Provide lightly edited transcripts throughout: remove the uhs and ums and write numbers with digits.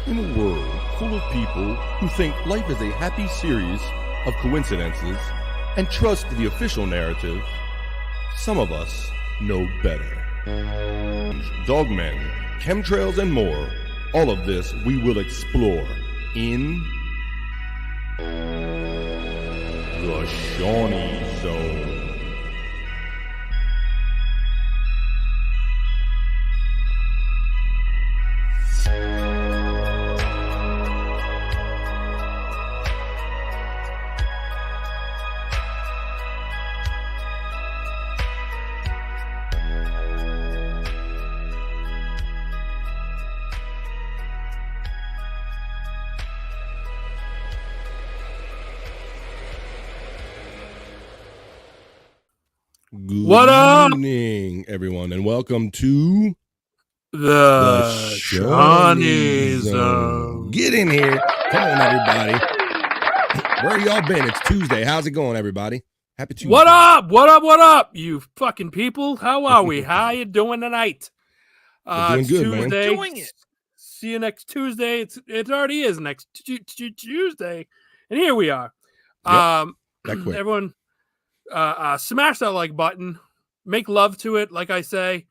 In a world full of people who think life is a happy series of coincidences and trust the official narrative, some of us know better. Dogmen, chemtrails, and more, all of this we will explore in the Seany Zone. What up? Good evening, everyone, and welcome to the Seany Zone. Get in here. Come on, everybody. Where y'all been? It's Tuesday. How's it going, everybody? Happy Tuesday. What up? What up? What up, you fucking people? How are we? How you doing tonight? Doing good, Tuesday. man. Doing it. See you next Tuesday. It already is next Tuesday, and here we are. That quick. Everyone, smash that like button. Make love to it, like I say.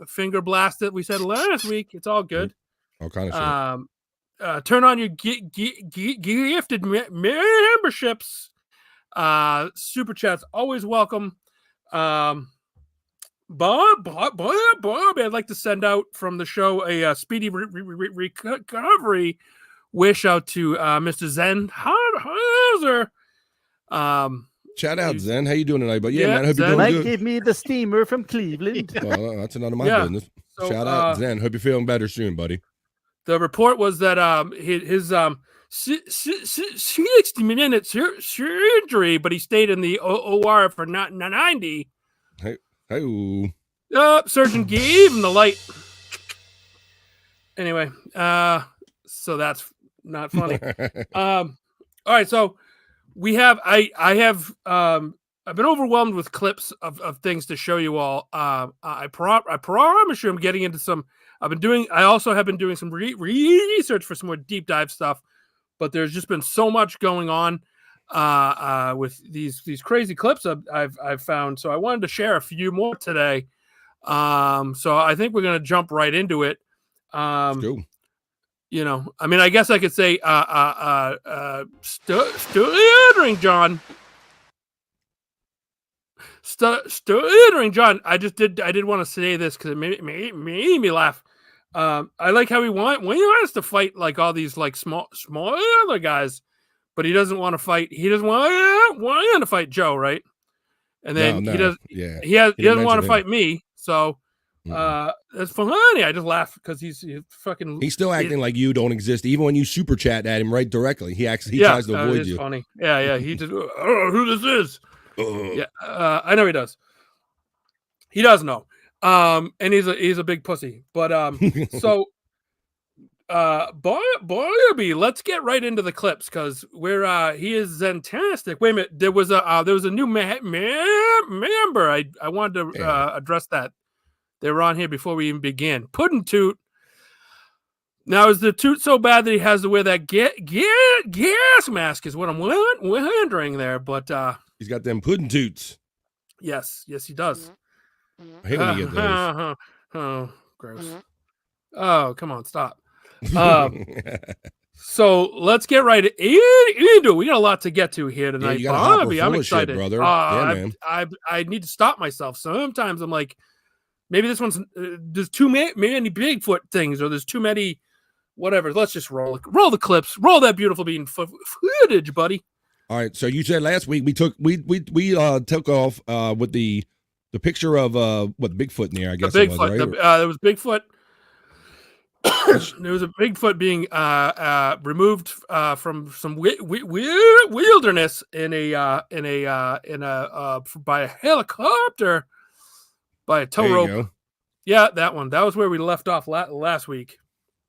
Finger blast it. We said last week. It's all good. All kind of shit. Turn on your gifted memberships. Super chats always welcome. Bob, I'd like to send out from the show a speedy recovery wish out to Mr. Zen Hauser. Shout out, Zen. How you doing tonight? But man, I hope you're Mike doing good. gave me the steamer from Cleveland. Well, that's none of my business. So, Shout out, Zen. Hope you're feeling better soon, buddy. The report was that his 60-minute surgery, but he stayed in the OR for 90. Hey. Surgeon gave him the light. Anyway, so that's not funny. All right, so we have I've been overwhelmed with clips of things to show you all. I promise you I'm getting into some. I also have been doing some research for some more deep dive stuff, but there's just been so much going on with these crazy clips I've found. So I wanted to share a few more today. So I think we're gonna jump right into it. Let's go. I guess I could say Stuttering John. Stuttering John. I did want to say this because it made me laugh. I like how he wants to fight like all these like small other guys, but he doesn't want to fight. He doesn't want to fight Joe, right? And then he does. Yeah, he doesn't want to fight me. So that's funny. I just laugh because he's fucking. He's still acting like you don't exist, even when you super chat at him right directly. He tries to avoid you. Funny. Yeah. He just I don't know who this is. Yeah, I know he does. He does know. And he's a big pussy. But so Barbie, let's get right into the clips because he is fantastic. Wait a minute, there was a new member. I wanted to address that. They were on here before we even began. Puddin' Toot. Now, is the toot so bad that he has to wear that gas mask? Is what I'm wondering there. But he's got them puddin' toots. Yes, he does. I hate when you get those. Oh, gross. Oh, come on, stop. So let's get right into it. We got a lot to get to here tonight. Yeah, I'm excited, shit, brother. Man. I need to stop myself. Sometimes I'm like, maybe this one's there's too many Bigfoot things, or there's too many whatever. Let's just roll the clips, roll that beautiful bean footage, buddy. All right. So you said last week we took off with the picture of Bigfoot in there. I guess the Bigfoot. It was, right? There was Bigfoot. There was a Bigfoot being removed from some wilderness by a helicopter by a tow rope. Go. Yeah, that one. That was where we left off last week.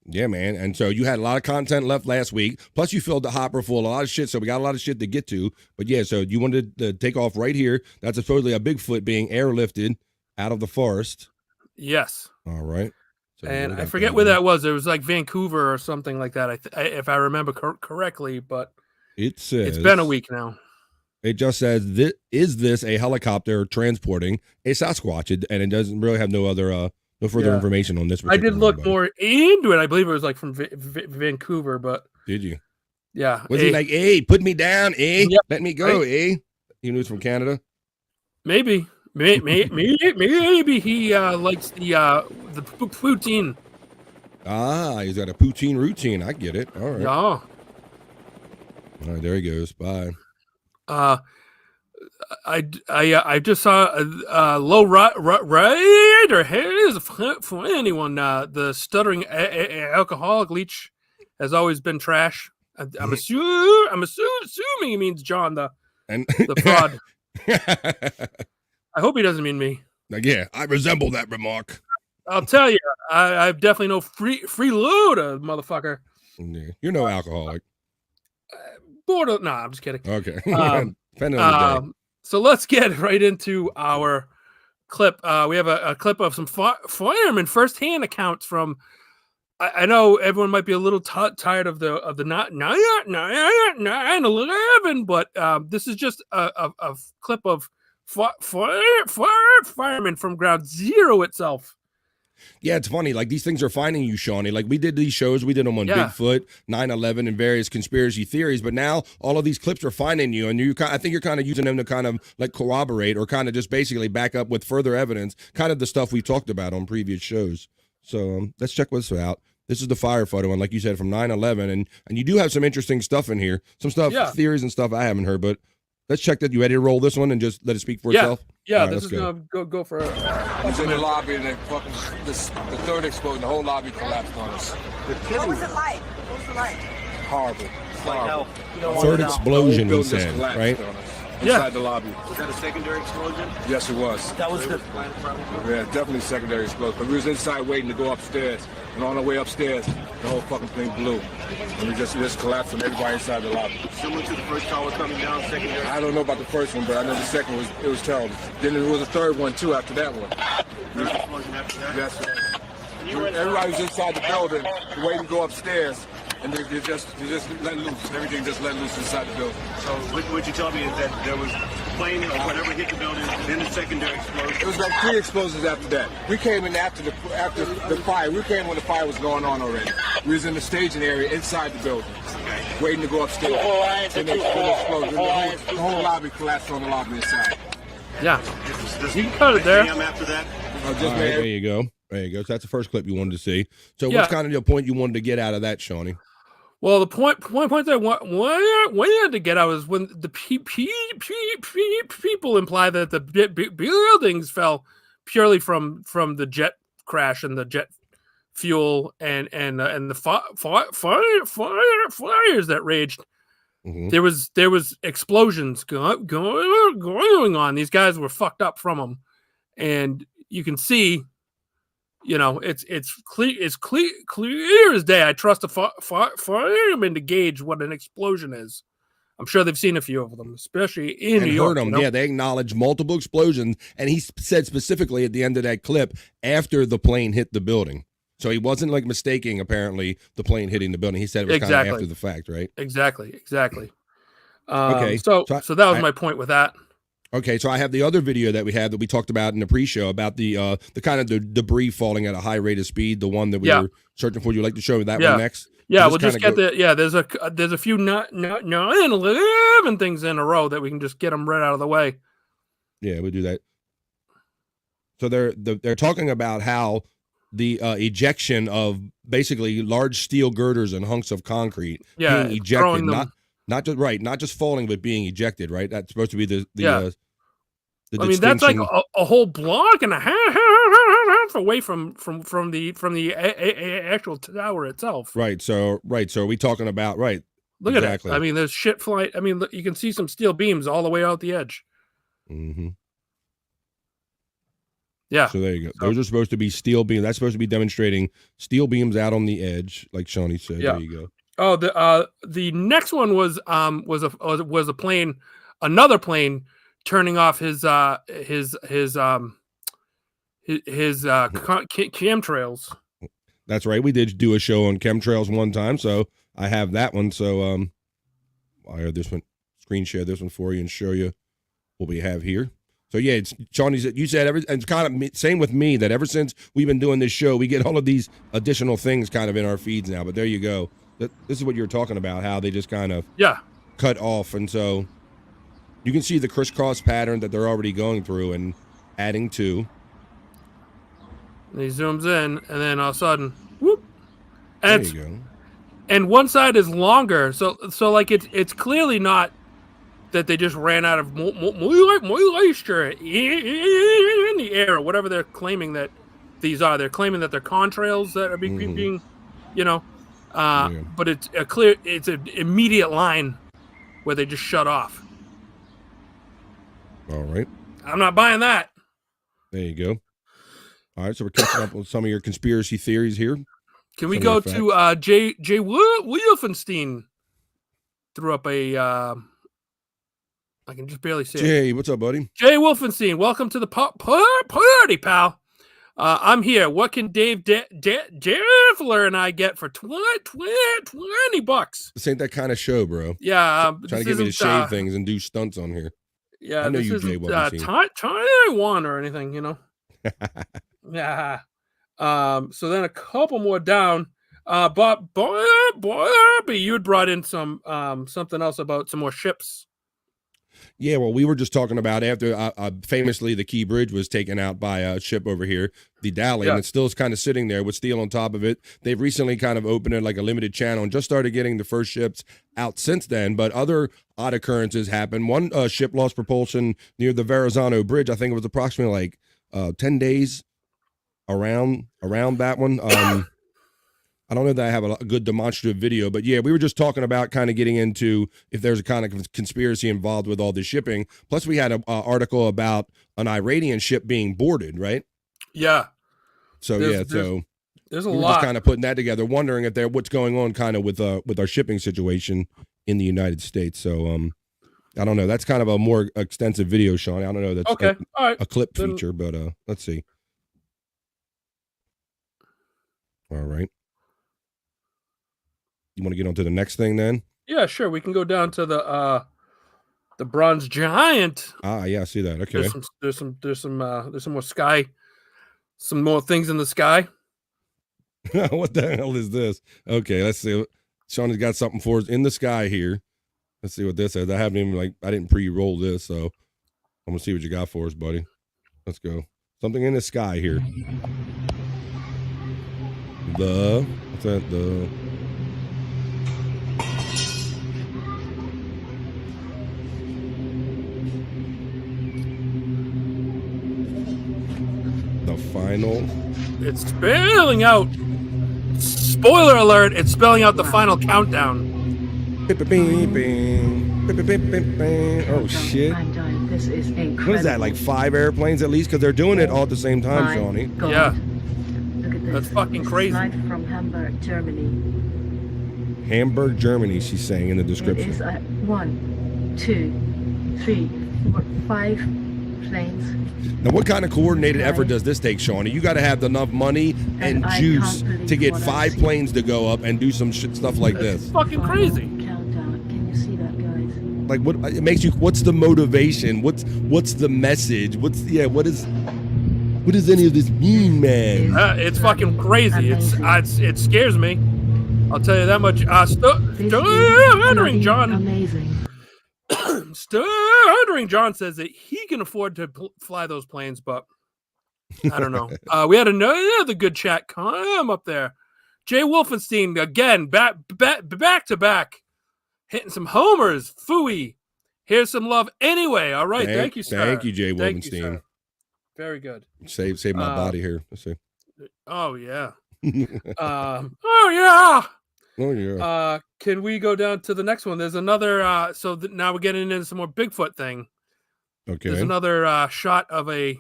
Yeah, man. And so you had a lot of content left last week. Plus, you filled the hopper full of a lot of shit. So we got a lot of shit to get to. But yeah, so you wanted to take off right here. That's supposedly a Bigfoot being airlifted out of the forest. Yes. All right. So and I forget where that was. It was like Vancouver or something like that, if I remember correctly. But it says it's been a week now. It just says, is this a helicopter transporting a Sasquatch? And it doesn't really have no other no further information on this. I did look more into it. I believe it was like from Vancouver, but did you? Yeah. Was he like, hey, put me down, eh? Yep. Let me go, eh? You knew it's from Canada? Maybe he likes the poutine. Ah, he's got a poutine routine. I get it. All right. Yeah. All right, there he goes. Bye. I just saw a low rider haze for anyone. The stuttering alcoholic leech has always been trash. I'm assuming he means John, the fraud. I hope he doesn't mean me. Yeah, I resemble that remark. I'll tell you, I've definitely no free load, motherfucker. Yeah, you're no alcoholic. No, I'm just kidding. Okay. Depending on the day. So let's get right into our clip. We have a clip of some firemen firsthand accounts from. I know everyone might be a little tired of the 9/11, but this is just a clip of firemen from Ground Zero itself. Yeah, it's funny. Like, these things are finding you, Shawnee. Like, we did these shows. We did them on Bigfoot, 9/11, and various conspiracy theories. But now all of these clips are finding you, and I think you're kind of using them to kind of like corroborate or kind of just basically back up with further evidence, kind of the stuff we talked about on previous shows. So let's check this out. This is the firefighter one, like you said, from 9/11, and you do have some interesting stuff in here, some stuff, theories and stuff I haven't heard. But let's check that. You ready to roll this one and just let it speak for itself? Yeah, right, this is gonna go for a. I was in the lobby and then fucking the third explosion. The whole lobby collapsed on us. What was it like? What was it like? Horrible. Like third explosion, he said, right? Inside the lobby. Was that a secondary explosion? Yes, it was. That was the. Yeah, definitely secondary explosion. But we was inside waiting to go upstairs, and on our way upstairs, the whole fucking thing blew, and we just collapsed on everybody inside the lobby. Similar to the first tower coming down, secondary. I don't know about the first one, but I know the second was terrible. Then there was a third one too after that one. Third explosion after that. Yes. Everybody was inside the building, waiting to go upstairs. And they just let loose. Everything just let loose inside the building. So what you told me is that there was a plane or whatever hit the building, then the secondary explosion. It was like 3 explosions after that. We came in after the fire. We came when the fire was going on already. We was in the staging area inside the building, waiting to go upstairs. Then they exploded. The whole lobby collapsed on the lobby inside. Yeah, you can cut it there. After that. There you go. There you go. So that's the first clip you wanted to see. So what's kind of the point you wanted to get out of that, Shawnee? Well, the point that I wanted to get out was when the people imply that the buildings fell purely from the jet crash and the jet fuel and the fires that raged. Mm-hmm. There was explosions going on. These guys were fucked up from them, and you can see. You know, it's clear as day. I trust a fireman to gauge what an explosion is. I'm sure they've seen a few of them, especially in New York. Heard them. Yeah, they acknowledged multiple explosions, and he said specifically at the end of that clip after the plane hit the building. So he wasn't like mistaking apparently the plane hitting the building. He said it was kind of after the fact, right? Exactly. Okay. So that was my point with that. Okay, so I have the other video that we had that we talked about in the pre-show about the kind of the debris falling at a high rate of speed. The one that we were searching for. You'd like to show me that one next? Yeah, we'll just get there's a few 9/11 things in a row that we can just get them right out of the way. Yeah, we'll do that. So they're talking about how the ejection of basically large steel girders and hunks of concrete being ejected, not just falling, but being ejected. Right, that's supposed to be the I mean, that's like a whole block and a half away from the actual tower itself. Right. So are we talking about Look at it. I mean, there's shit flight. I mean, you can see some steel beams all the way out the edge. Mm-hmm. Yeah. So there you go. Those are supposed to be steel beams. That's supposed to be demonstrating steel beams out on the edge, like Shawnee said. Yeah. There you go. Oh, the next one was a plane, another plane turning off his chemtrails. That's right. We did do a show on chemtrails one time, so I have that one. So I have this one, screen share this one for you and show you what we have here. So yeah, it's Shawnee. You said it's kind of same with me that ever since we've been doing this show, we get all of these additional things kind of in our feeds now. But there you go. This is what you're talking about, how they just kind of cut off, and so you can see the crisscross pattern that they're already going through and adding to. And he zooms in, and then all of a sudden, whoop! And there you go. And one side is longer, so like it's clearly not that they just ran out of moisture in the air, or whatever they're claiming that these are. They're claiming that they're contrails that are being, but it's it's an immediate line where they just shut off. All right. I'm not buying that. There you go. All right, so we're catching up with some of your conspiracy theories here. Can we go to Jay Wolfenstein? Threw up a I can just barely see it. Jay, what's up, buddy? Jay Wolfenstein, welcome to the party, pal. I'm here. What can Dave Deffler and I get for $20? This ain't that kind of show, bro. Yeah, trying to get me to shave things and do stunts on here. Yeah, I know this you, isn't Jay Wolfenstein. Taiwan or anything, you know. Yeah. So then a couple more down. But Bobby, you had brought in some something else about some more ships. Yeah, well, we were just talking about after famously the Key Bridge was taken out by a ship over here, the Dally, and it still is kind of sitting there with steel on top of it. They've recently kind of opened it like a limited channel and just started getting the first ships out since then, but other odd occurrences happened. One ship lost propulsion near the Verrazano Bridge. I think it was approximately like 10 days around that one. I don't know that I have a good demonstrative video, but yeah, we were just talking about kind of getting into if there's a kind of conspiracy involved with all this shipping. Plus, we had an article about an Iranian ship being boarded, right? Yeah. So there's a lot. Just kind of putting that together, wondering if what's going on kind of with our shipping situation in the United States. So I don't know. That's kind of a more extensive video, Sean. I don't know. That's okay. All right. A clip feature, but let's see. All right. You want to get on to the next thing then? Yeah, sure. We can go down to the bronze giant. Yeah, I see that. Okay. There's some more sky, some more things in the sky. What the hell is this? Okay, let's see. Sean has got something for us in the sky here. Let's see what this is. I didn't pre-roll this, so I'm gonna see what you got for us, buddy. Let's go. Something in the sky here. What's that? The final. It's spelling out. Spoiler alert! It's spelling out the final countdown. Oh shit! What is that? Like 5 airplanes at least? Because they're doing it all at the same time, Shawnee. Yeah. That's fucking crazy. From Hamburg, Germany. Hamburg, Germany, she's saying in the description. It is 1, 2, 3, 4, 5 planes. Now, what kind of coordinated effort does this take, Shawnee? You got to have enough money and juice to get 5 planes to go up and do some stuff like this. It's fucking crazy. Countdown. Can you see that, guys? Like, what it makes you? What's the motivation? What's the message? What does any of this mean, man? It's fucking crazy. It scares me. I'll tell you that much. Stuttering John. Amazing. Stuttering John says that he can afford to fly those planes, but I don't know. We had another good chat come up there. Jay Wolfenstein again, back to back, hitting some homers. Phooey. Here's some love anyway. All right, thank you, sir. Thank you, Jay Wolfenstein. Very good. Save my body here. Let's see. Oh yeah. Oh yeah. Oh yeah. Can we go down to the next one? There's another. Now we're getting into some more Bigfoot thing. Okay. There's another shot of a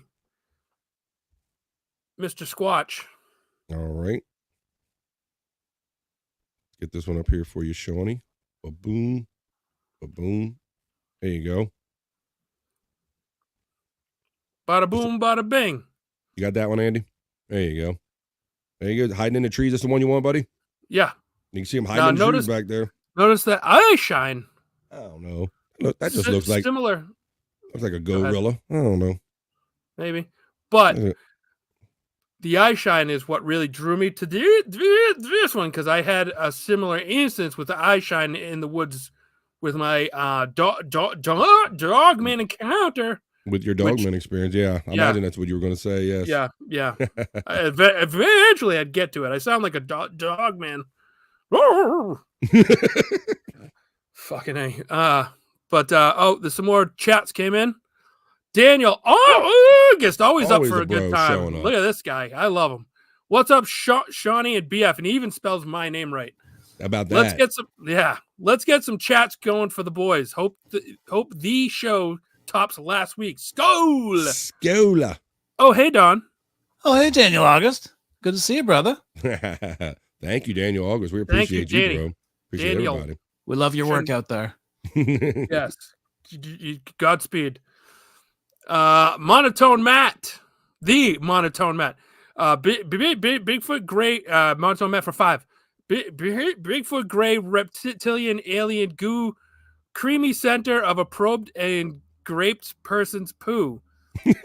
Mr. Squatch. All right. Get this one up here for you, Shawnee. Ba-boom. Ba-boom. There you go. Bada boom, bada bing. You got that one, Andy? There you go. There you go. Hiding in the trees. That's the one you want, buddy? Yeah. You can see him hiding in the trees back there. Notice that eye shine. I don't know. Look, that just looks like similar. Looks like a gorilla. I don't know. Maybe. But the eye shine is what really drew me to this one, because I had a similar instance with the eye shine in the woods with my dogman encounter. With your dogman experience, yeah. I imagine that's what you were going to say, yes. Yeah. Eventually, I'd get to it. I sound like a dog man. Fucking A. But there's some more chats came in. Daniel August, always up for a good time. Look at this guy. I love him. What's up, Shawnee and BF? And he even spells my name right. How about that? Let's get some chats going for the boys. Hope the show tops last week. Skola. Oh, hey, Don. Oh, hey, Daniel August. Good to see you, brother. Thank you, Daniel August. We appreciate you, bro. Appreciate everybody. We love your work out there. Yes. Godspeed. Monotone Matt. The Monotone Matt. Bigfoot Gray. Monotone Matt for 5. Bigfoot Gray reptilian alien goo. Creamy center of a probed and graped person's poo.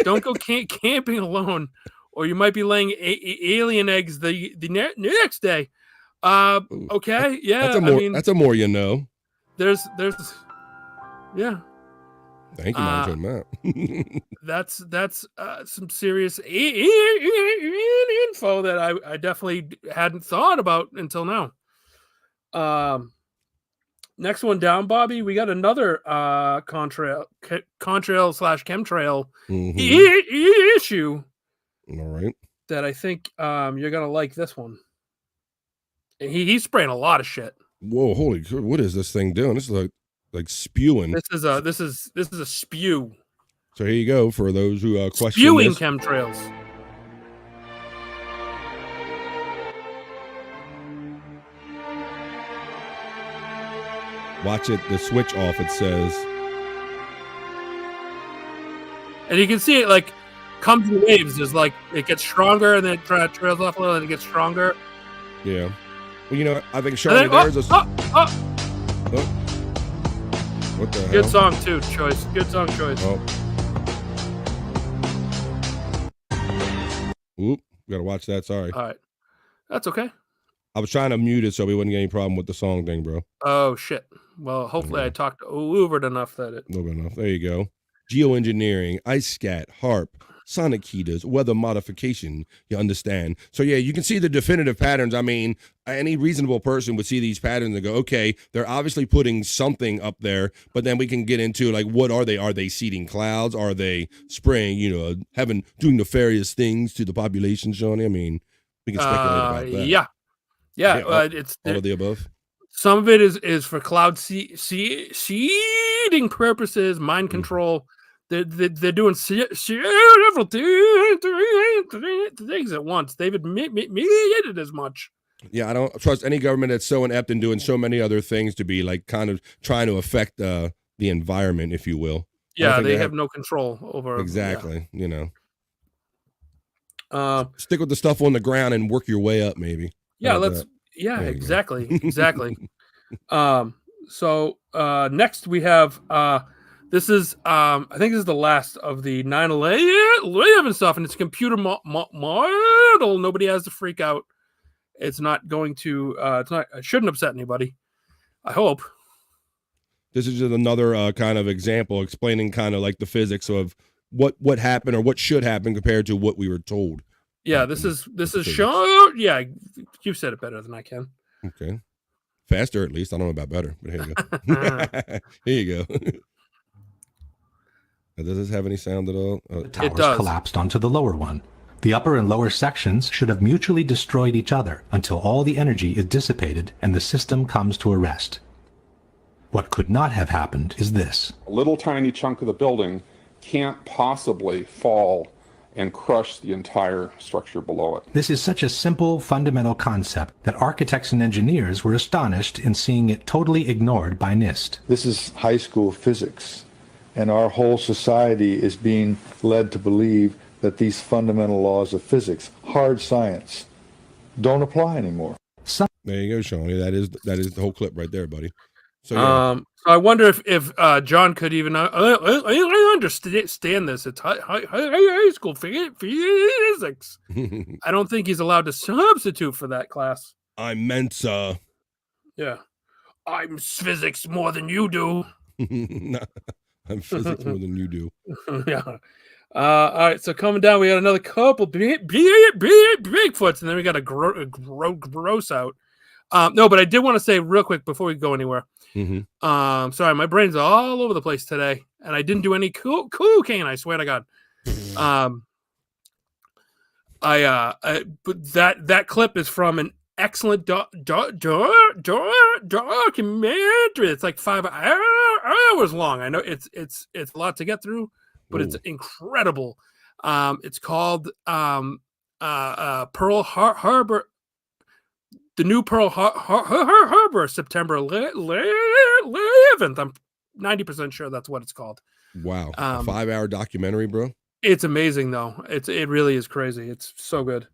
Don't go camping alone, or you might be laying alien eggs the next day. Okay, yeah. That's a more you know. There's yeah. Thank you, Monotone Matt. That's some serious info that I definitely hadn't thought about until now. Next one down, Bobby. We got another contrail / chemtrail issue. All right. That I think you're gonna like this one. And he's spraying a lot of shit. Whoa, holy! What is this thing doing? This is like spewing. This is a spew. So here you go for those who question spewing this. Chemtrails. Watch it. The switch off. It says, and you can see it like comes in waves. There's like it gets stronger and then it trails off a little and it gets stronger. Yeah. Well, you know, I think Shuli there's a. What the hell? Good song too, choice. Good song choice. Oh. Oop, gotta watch that. Sorry. All right, that's okay. I was trying to mute it so we wouldn't get any problem with the song thing, bro. Oh shit. Well, hopefully I talked over it enough that it. A little bit enough. There you go. Geoengineering, ice scat, harp, sonic heaters, weather modification. You understand? So yeah, you can see the definitive patterns. I mean, any reasonable person would see these patterns and go, okay, they're obviously putting something up there, but then we can get into like, what are they? Are they seeding clouds? Are they spraying, doing nefarious things to the population, Shawnee? I mean, we can speculate about that. Yeah. It's all of the above. Some of it is for cloud seeding purposes, mind control. They're doing several things at once. They've admitted it as much. Yeah, I don't trust any government that's so inept in doing so many other things to be like kind of trying to affect the environment, if you will. Yeah, they have no control over. Exactly. Yeah. Stick with the stuff on the ground and work your way up, maybe. Yeah, exactly. So next we have this is I think this is the last of the 9/11 stuff, and it's a computer model. Nobody has to freak out. It's not going to it shouldn't upset anybody. I hope. This is just another kind of example explaining kind of like the physics of what happened or what should happen compared to what we were told. Yeah, this is show. Yeah, you've said it better than I can. Okay. Faster, at least. I don't know about better, but here you go. Here you go. Does this have any sound at all? The towers collapsed onto the lower one. The upper and lower sections should have mutually destroyed each other until all the energy is dissipated and the system comes to a rest. What could not have happened is this. A little tiny chunk of the building can't possibly fall and crush the entire structure below it. This is such a simple, fundamental concept that architects and engineers were astonished in seeing it totally ignored by NIST. This is high school physics, and our whole society is being led to believe that these fundamental laws of physics, hard science, don't apply anymore. There you go, Shawnee. That is the whole clip right there, buddy. So I wonder if John could even. I understand this. It's high school physics. I don't think he's allowed to substitute for that class. I'm Mensa. Yeah, I'm physics more than you do. No, I'm physics more than you do. Yeah. All right. So coming down, we got another couple Bigfoots, and then we got a gross out. No, but I did want to say real quick before we go anywhere. Mm-hmm. Sorry, my brain's all over the place today, and I didn't do any cocaine. I swear to God. But that clip is from an excellent documentary. It's like 5 hours long. I know it's a lot to get through, but it's incredible. It's called Pearl Harbor. The new Pearl Harbor, September 11th. I'm 90% sure that's what it's called. Wow. A 5-hour documentary, bro. It's amazing, though. It really is crazy. It's so good.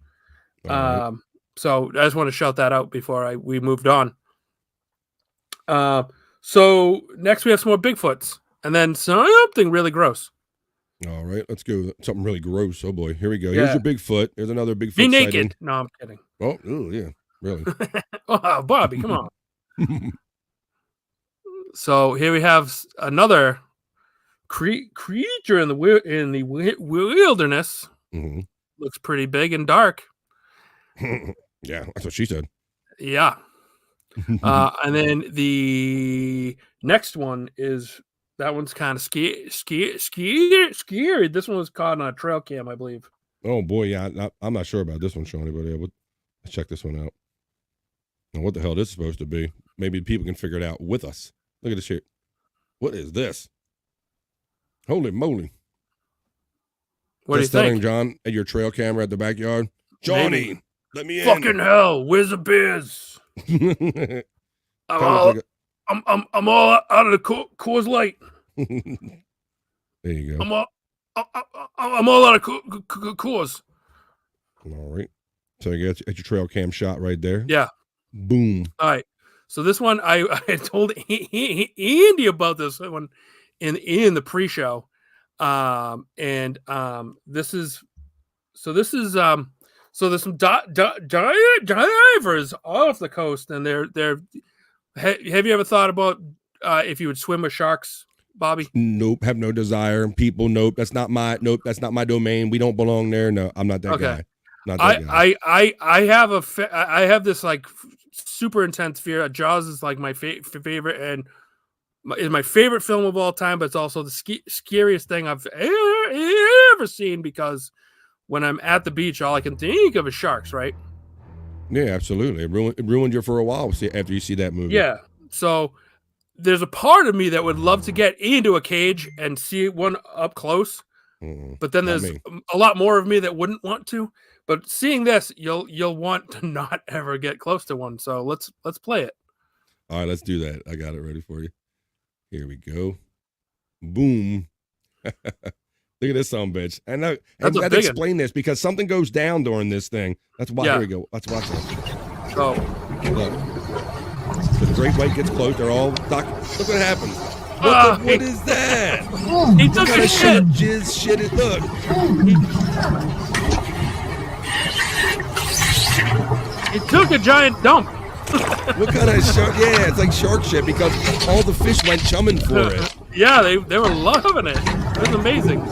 Right. So I just want to shout that out before we moved on. So next we have some more Bigfoots, and then something really gross. All right, let's go. Something really gross. Oh boy, here we go. Here's your Bigfoot. There's another Bigfoot. Be naked. Sighting. No, I'm kidding. Oh, yeah. Really? Oh, Bobby, come on. So here we have another creature in the wilderness. Mm-hmm. Looks pretty big and dark. Yeah, that's what she said. Yeah. And then the next one is that one's kind of scary. This one was caught on a trail cam, I believe. Oh boy, yeah. I'm not sure about this one, Shawnee, but yeah, let's check this one out. And what the hell this is supposed to be? Maybe people can figure it out with us. Look at this shit. What is this? Holy moly! What do you Stuttering think, John, at your trail camera at the backyard? Johnny, let me in. Fucking hell! Where's the biz? I'm all out of the Coors Light. There you go. I'm all out of Coors. All right. So you got your trail cam shot right there. Yeah. Boom. All right. So this one, I told Andy about this one in the pre-show, and this is so there's some divers off the coast, and they're. Have you ever thought about if you would swim with sharks, Bobby? Nope. Have no desire. People, nope. That's not my domain. We don't belong there. No, I'm not that guy. Not that guy. I have this like super intense fear. Jaws is like my favorite and is my favorite film of all time, but it's also the scariest thing I've ever seen, because when I'm at the beach, all I can think of is sharks, right? Yeah, absolutely. It ruined you for a while after you see that movie. Yeah. So there's a part of me that would love to get into a cage and see one up close. But then there's a lot more of me that wouldn't want to. But seeing this, you'll want to not ever get close to one. So let's play it. All right, let's do that. I got it ready for you. Here we go. Boom. Look at this bitch. And I have to explain this because something goes down during this thing. That's why. Yeah. Here we go. Let's watch this. So look. So the great white gets close. They're all look what happens. What is that? He took a shit. Jizz shit it. Look. He took a giant dump. What kind of shark? Yeah, it's like shark shit because all the fish went chumming for it. Yeah, they were loving it. It was amazing.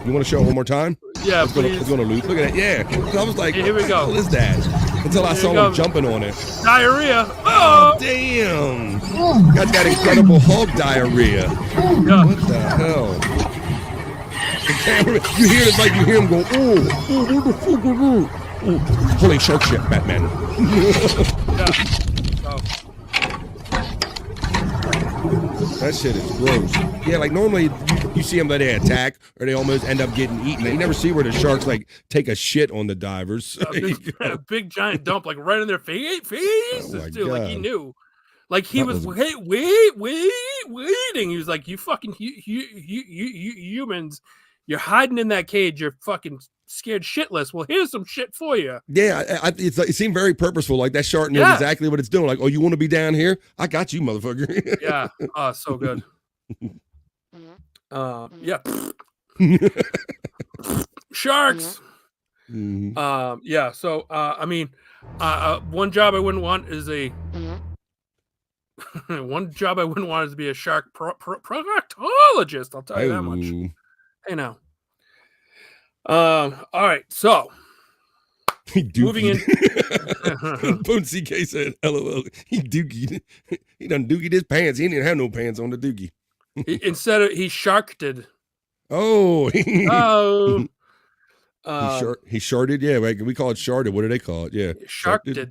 You want to show it one more time? Yeah, it's going to loop. Look at it. Yeah. I was like, hey, here we go. What is that? Until I saw him jumping on it. Diarrhea. Oh, damn. Got that incredible hog diarrhea. Yeah. What the hell? The camera, you hear it like you hear him go, oh, holy shark shit, Batman. Yeah. So. That shit is gross. Yeah, like normally you see them that they attack or they almost end up getting eaten. You never see where the sharks like take a shit on the divers. A big giant dump like right in their faces too. God. Like he knew. Like he was waiting. He was like, "You fucking humans, you're hiding in that cage. You're fucking scared shitless. Well, here's some shit for you." Yeah, it seemed very purposeful. Like that shark knows exactly what it's doing. Like, oh, you want to be down here? I got you, motherfucker. Yeah. Oh, so good. Yeah. Sharks. Yeah. So, I mean, one job I wouldn't want is one job I wouldn't want is to be a shark proctologist. I'll tell you that much. Hey, now. All right. So, moving in. Bone CK said, "LOL." He dookied. He done dookied his pants. He didn't have no pants on the dookie. Instead of he sharked. Oh. He sharted. Yeah, like we call it sharded. What do they call it? Yeah, sharked. Yeah.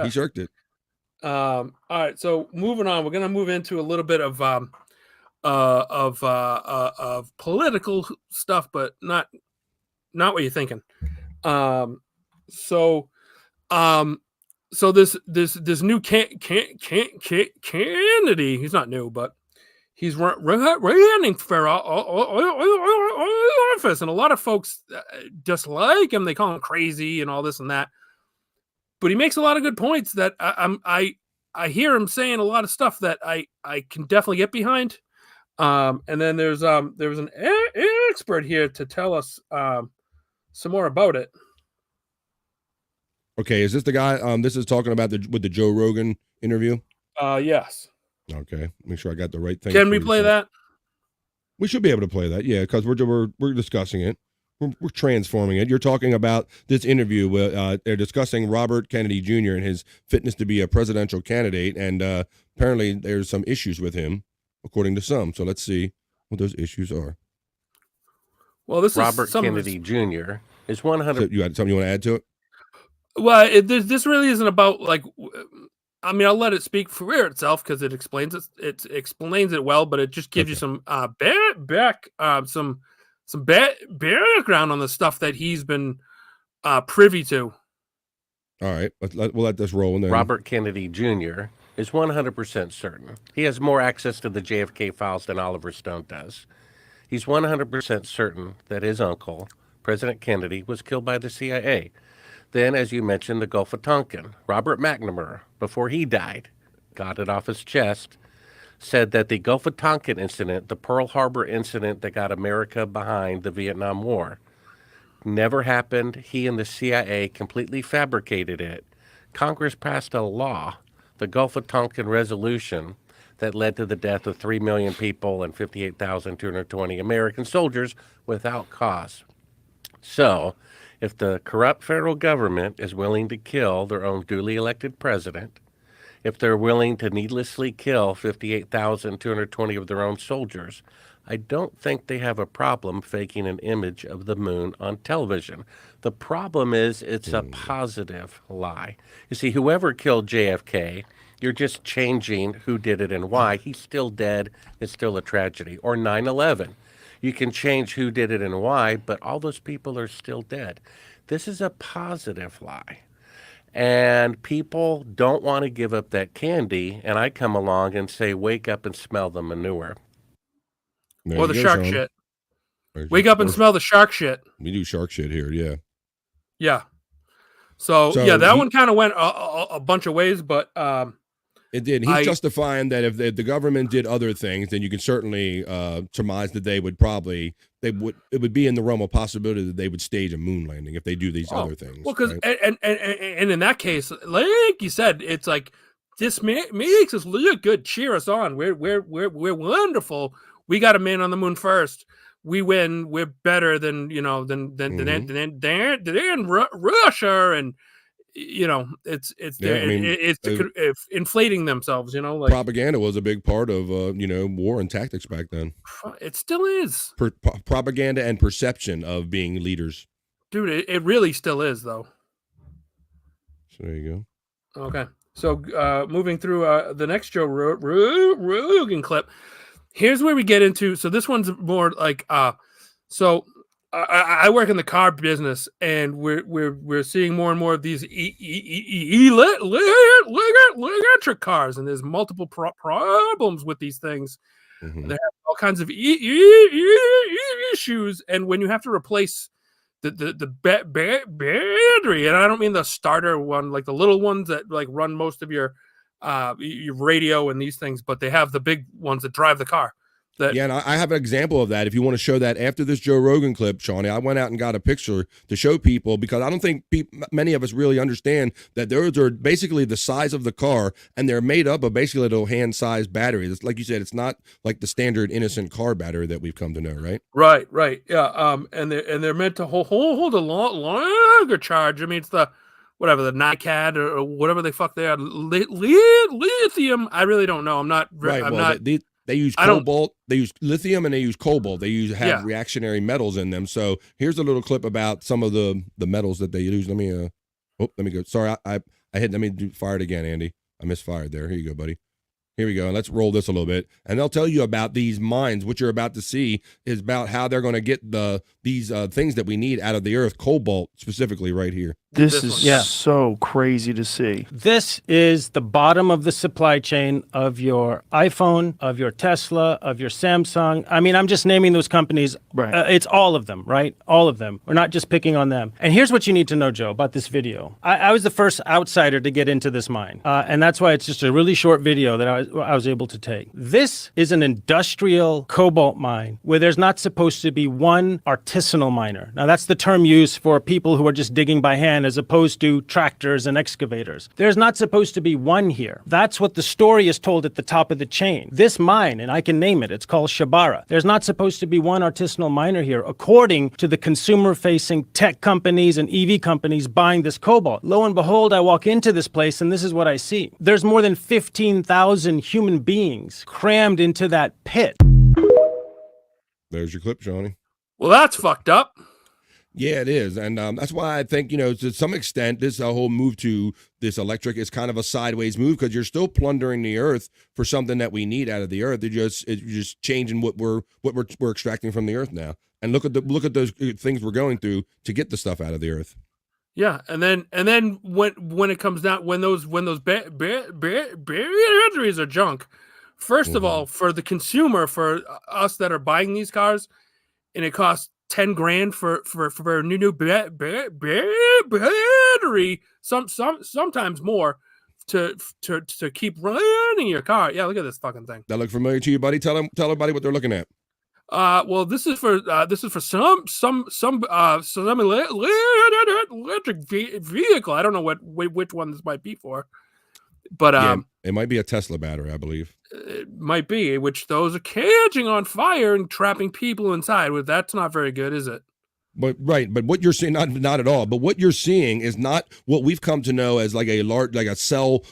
He sharked it. All right. So moving on, we're gonna move into a little bit of political stuff, but not what you're thinking. So this new Kennedy, he's not new, but he's running for office, and a lot of folks dislike him. They call him crazy and all this and that. But he makes a lot of good points that I hear him saying a lot of stuff that I can definitely get behind. And then there was an expert here to tell us some more about it. Okay, is this the guy? This is talking about with the Joe Rogan interview. Yes. Okay, make sure I got the right thing. Can we play that? We should be able to play that. Yeah, because we're discussing it. We're transforming it. You're talking about this interview where they're discussing Robert Kennedy Jr. and his fitness to be a presidential candidate, and apparently there's some issues with him, according to some. So let's see what those issues are. Well, this Robert is Kennedy Jr. is 100. So you had something you want to add to it? Well, this really isn't about like. I mean, I'll let it speak for itself because it explains it. It explains it well, but it just gives you some some background on the stuff that he's been privy to. All right, we'll let this roll. And then Robert Kennedy Jr. is 100% certain he has more access to the JFK files than Oliver Stone does. He's 100% certain that his uncle, President Kennedy, was killed by the CIA. Then, as you mentioned, the Gulf of Tonkin. Robert McNamara, before he died, got it off his chest, said that the Gulf of Tonkin incident, the Pearl Harbor incident that got America behind the Vietnam War, never happened. He and the CIA completely fabricated it. Congress passed a law, the Gulf of Tonkin Resolution, that led to the death of 3 million people and 58,220 American soldiers without cause. So, if the corrupt federal government is willing to kill their own duly elected president, if they're willing to needlessly kill 58,220 of their own soldiers, I don't think they have a problem faking an image of the moon on television. The problem is it's a positive lie. You see, whoever killed JFK, you're just changing who did it and why. He's still dead. It's still a tragedy. Or 9/11. You can change who did it and why, but all those people are still dead. This is a positive lie. And people don't want to give up that candy, and I come along and say, wake up and smell the manure. Or the shark shit. Wake up and smell the shark shit. We do shark shit here, yeah. Yeah. So yeah, that one kind of went a bunch of ways, but it did. He's justifying that if the government did other things, then you can certainly surmise that it would be in the realm of possibility that they would stage a moon landing if they do these other things. Well, because right? and in that case, like you said, it's like this makes us look good. Cheer us on. We're wonderful. We got a man on the moon first. We win. We're better than Russia, and it's inflating themselves. Like propaganda was a big part of war and tactics back then. It still is. Propaganda and perception of being leaders, dude. It really still is, though. So there you go. Okay, So moving through the next Joe Rogan clip, here's where we get into. So this one's more like so I work in the car business, and we're seeing more and more of these electric cars, and there's multiple problems with these things. Mhm. They have all kinds of issues, and when you have to replace the battery, and I don't mean the starter one, like the little ones that like run most of your radio and these things, but they have the big ones that drive the car. Yeah, and I have an example of that. If you want to show that after this Joe Rogan clip, Shawnee, I went out and got a picture to show people, because I don't think many of us really understand that those are basically the size of the car, and they're made up of basically little hand-sized batteries. It's, like you said, it's not like the standard innocent car battery that we've come to know, right? Right, yeah. And they're meant to hold a longer charge. I mean, it's the whatever, the NiCad or whatever the fuck they are, lithium. I really don't know. I'm not Right. I'm well, not. they use cobalt, they use lithium, and they use cobalt. They have reactionary metals in them. So here's a little clip about some of the metals that they use. Let me go. Sorry, I hit. Let me fire it again, Andy. I misfired there. Here you go, buddy. Here we go. And let's roll this a little bit. And they'll tell you about these mines. What you're about to see is about how they're going to get these things that we need out of the earth, cobalt specifically right here. This is so crazy to see. This is the bottom of the supply chain of your iPhone, of your Tesla, of your Samsung. I mean, I'm just naming those companies. Right. It's all of them, right? All of them. We're not just picking on them. And here's what you need to know, Joe, about this video. I was the first outsider to get into this mine. And that's why it's just a really short video that I was able to take. This is an industrial cobalt mine where there's not supposed to be one artisanal miner. Now, that's the term used for people who are just digging by hand as opposed to tractors and excavators. There's not supposed to be one here. That's what the story is told at the top of the chain. This mine, and I can name it, it's called Shabara. There's not supposed to be one artisanal miner here, according to the consumer-facing tech companies and EV companies buying this cobalt. Lo and behold, I walk into this place, and this is what I see. There's more than 15,000 human beings crammed into that pit. There's your clip, Shawnee. Well, that's fucked up. Yeah, it is. And that's why I think, to some extent, this whole move to this electric is kind of a sideways move, because you're still plundering the earth for something that we need out of the earth. It's just changing what we're extracting from the earth now. And look at those things we're going through to get the stuff out of the earth. Yeah, and then when it comes down, when those batteries are junk, first of all, for the consumer, for us that are buying these cars, and it costs $10,000 for a new battery, sometimes more to keep running your car. Yeah, look at this fucking thing. That look familiar to you, buddy? Tell everybody what they're looking at. Well, this is for some electric vehicle. I don't know which one this might be for, but it might be a Tesla battery, I believe. It might be, which those are catching on fire and trapping people inside. Well, that's not very good, is it? But what you're seeing, not at all. But what you're seeing is not what we've come to know as like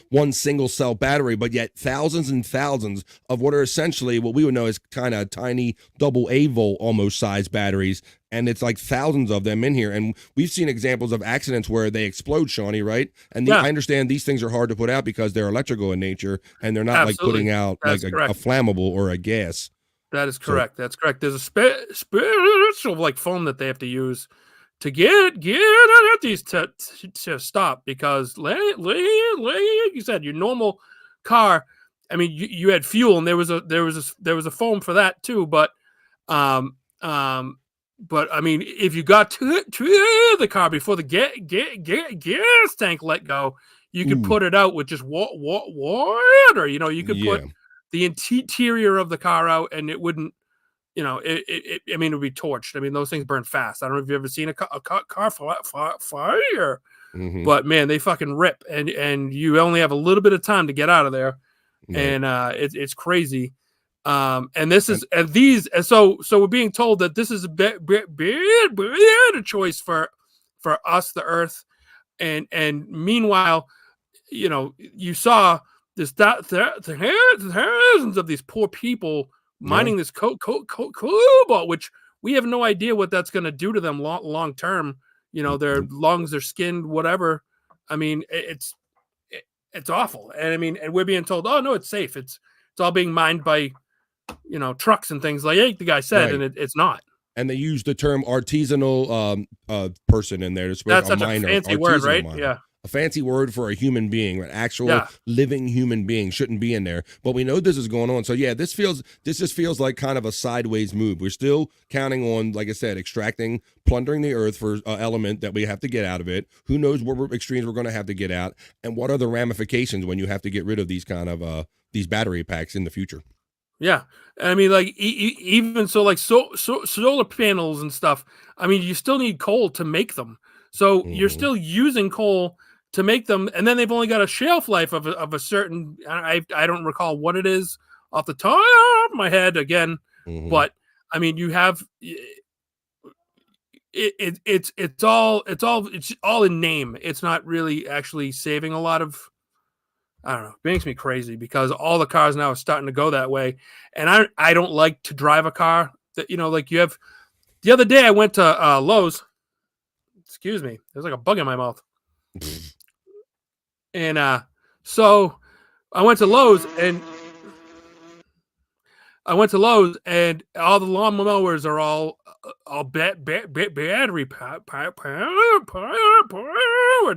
one single cell battery, but yet thousands and thousands of what are essentially what we would know as kind of tiny double A volt almost size batteries. And it's like thousands of them in here. And we've seen examples of accidents where they explode, Shawnee, right? And I understand these things are hard to put out because they're electrical in nature, and they're not like putting out like a flammable or a gas. That is correct. That's correct. There's a special like foam that they have to use to get these to stop, because like you said, your normal car, I mean, you had fuel, and there was a foam for that too, but I mean, if you got to the car before the gas tank let go, you could put it out with just water. You could put the interior of the car out, and it wouldn't, it would be torched. I mean, those things burn fast. I don't know if you've ever seen a car fire, but man, they fucking rip, and you only have a little bit of time to get out of there, and it's crazy. And this is so we're being told that this is a better choice for us, the Earth, and meanwhile, you saw this thousands of these poor people mining this cobalt, which we have no idea what that's going to do to them long term. Their lungs, their skin, whatever. I mean, it's awful. And I mean, and we're being told, oh no, it's safe. It's all being mined by, trucks and things like the guy said, Right. and it's not. And they use the term artisanal person in there. That's such a fancy word, right? Miner. Yeah. A fancy word for a human being, an actual living human being shouldn't be in there. But we know this is going on. So yeah, this just feels like kind of a sideways move. We're still counting on, like I said, plundering the earth for element that we have to get out of it. Who knows what extremes we're going to have to get out, and what are the ramifications when you have to get rid of these kind of these battery packs in the future. Yeah, I mean, like even so, like solar panels and stuff. I mean, you still need coal to make them, so you're still using coal to make them, and then they've only got a shelf life of a certain. I don't recall what it is off the top of my head again, but I mean, you have it's all in name. It's not really actually saving a lot of. I don't know. It makes me crazy because all the cars now are starting to go that way. And I don't like to drive a car that, like you have. The other day I went to Lowe's. Excuse me. There's like a bug in my mouth. And so I went to Lowe's and all the lawn mowers are all battery powered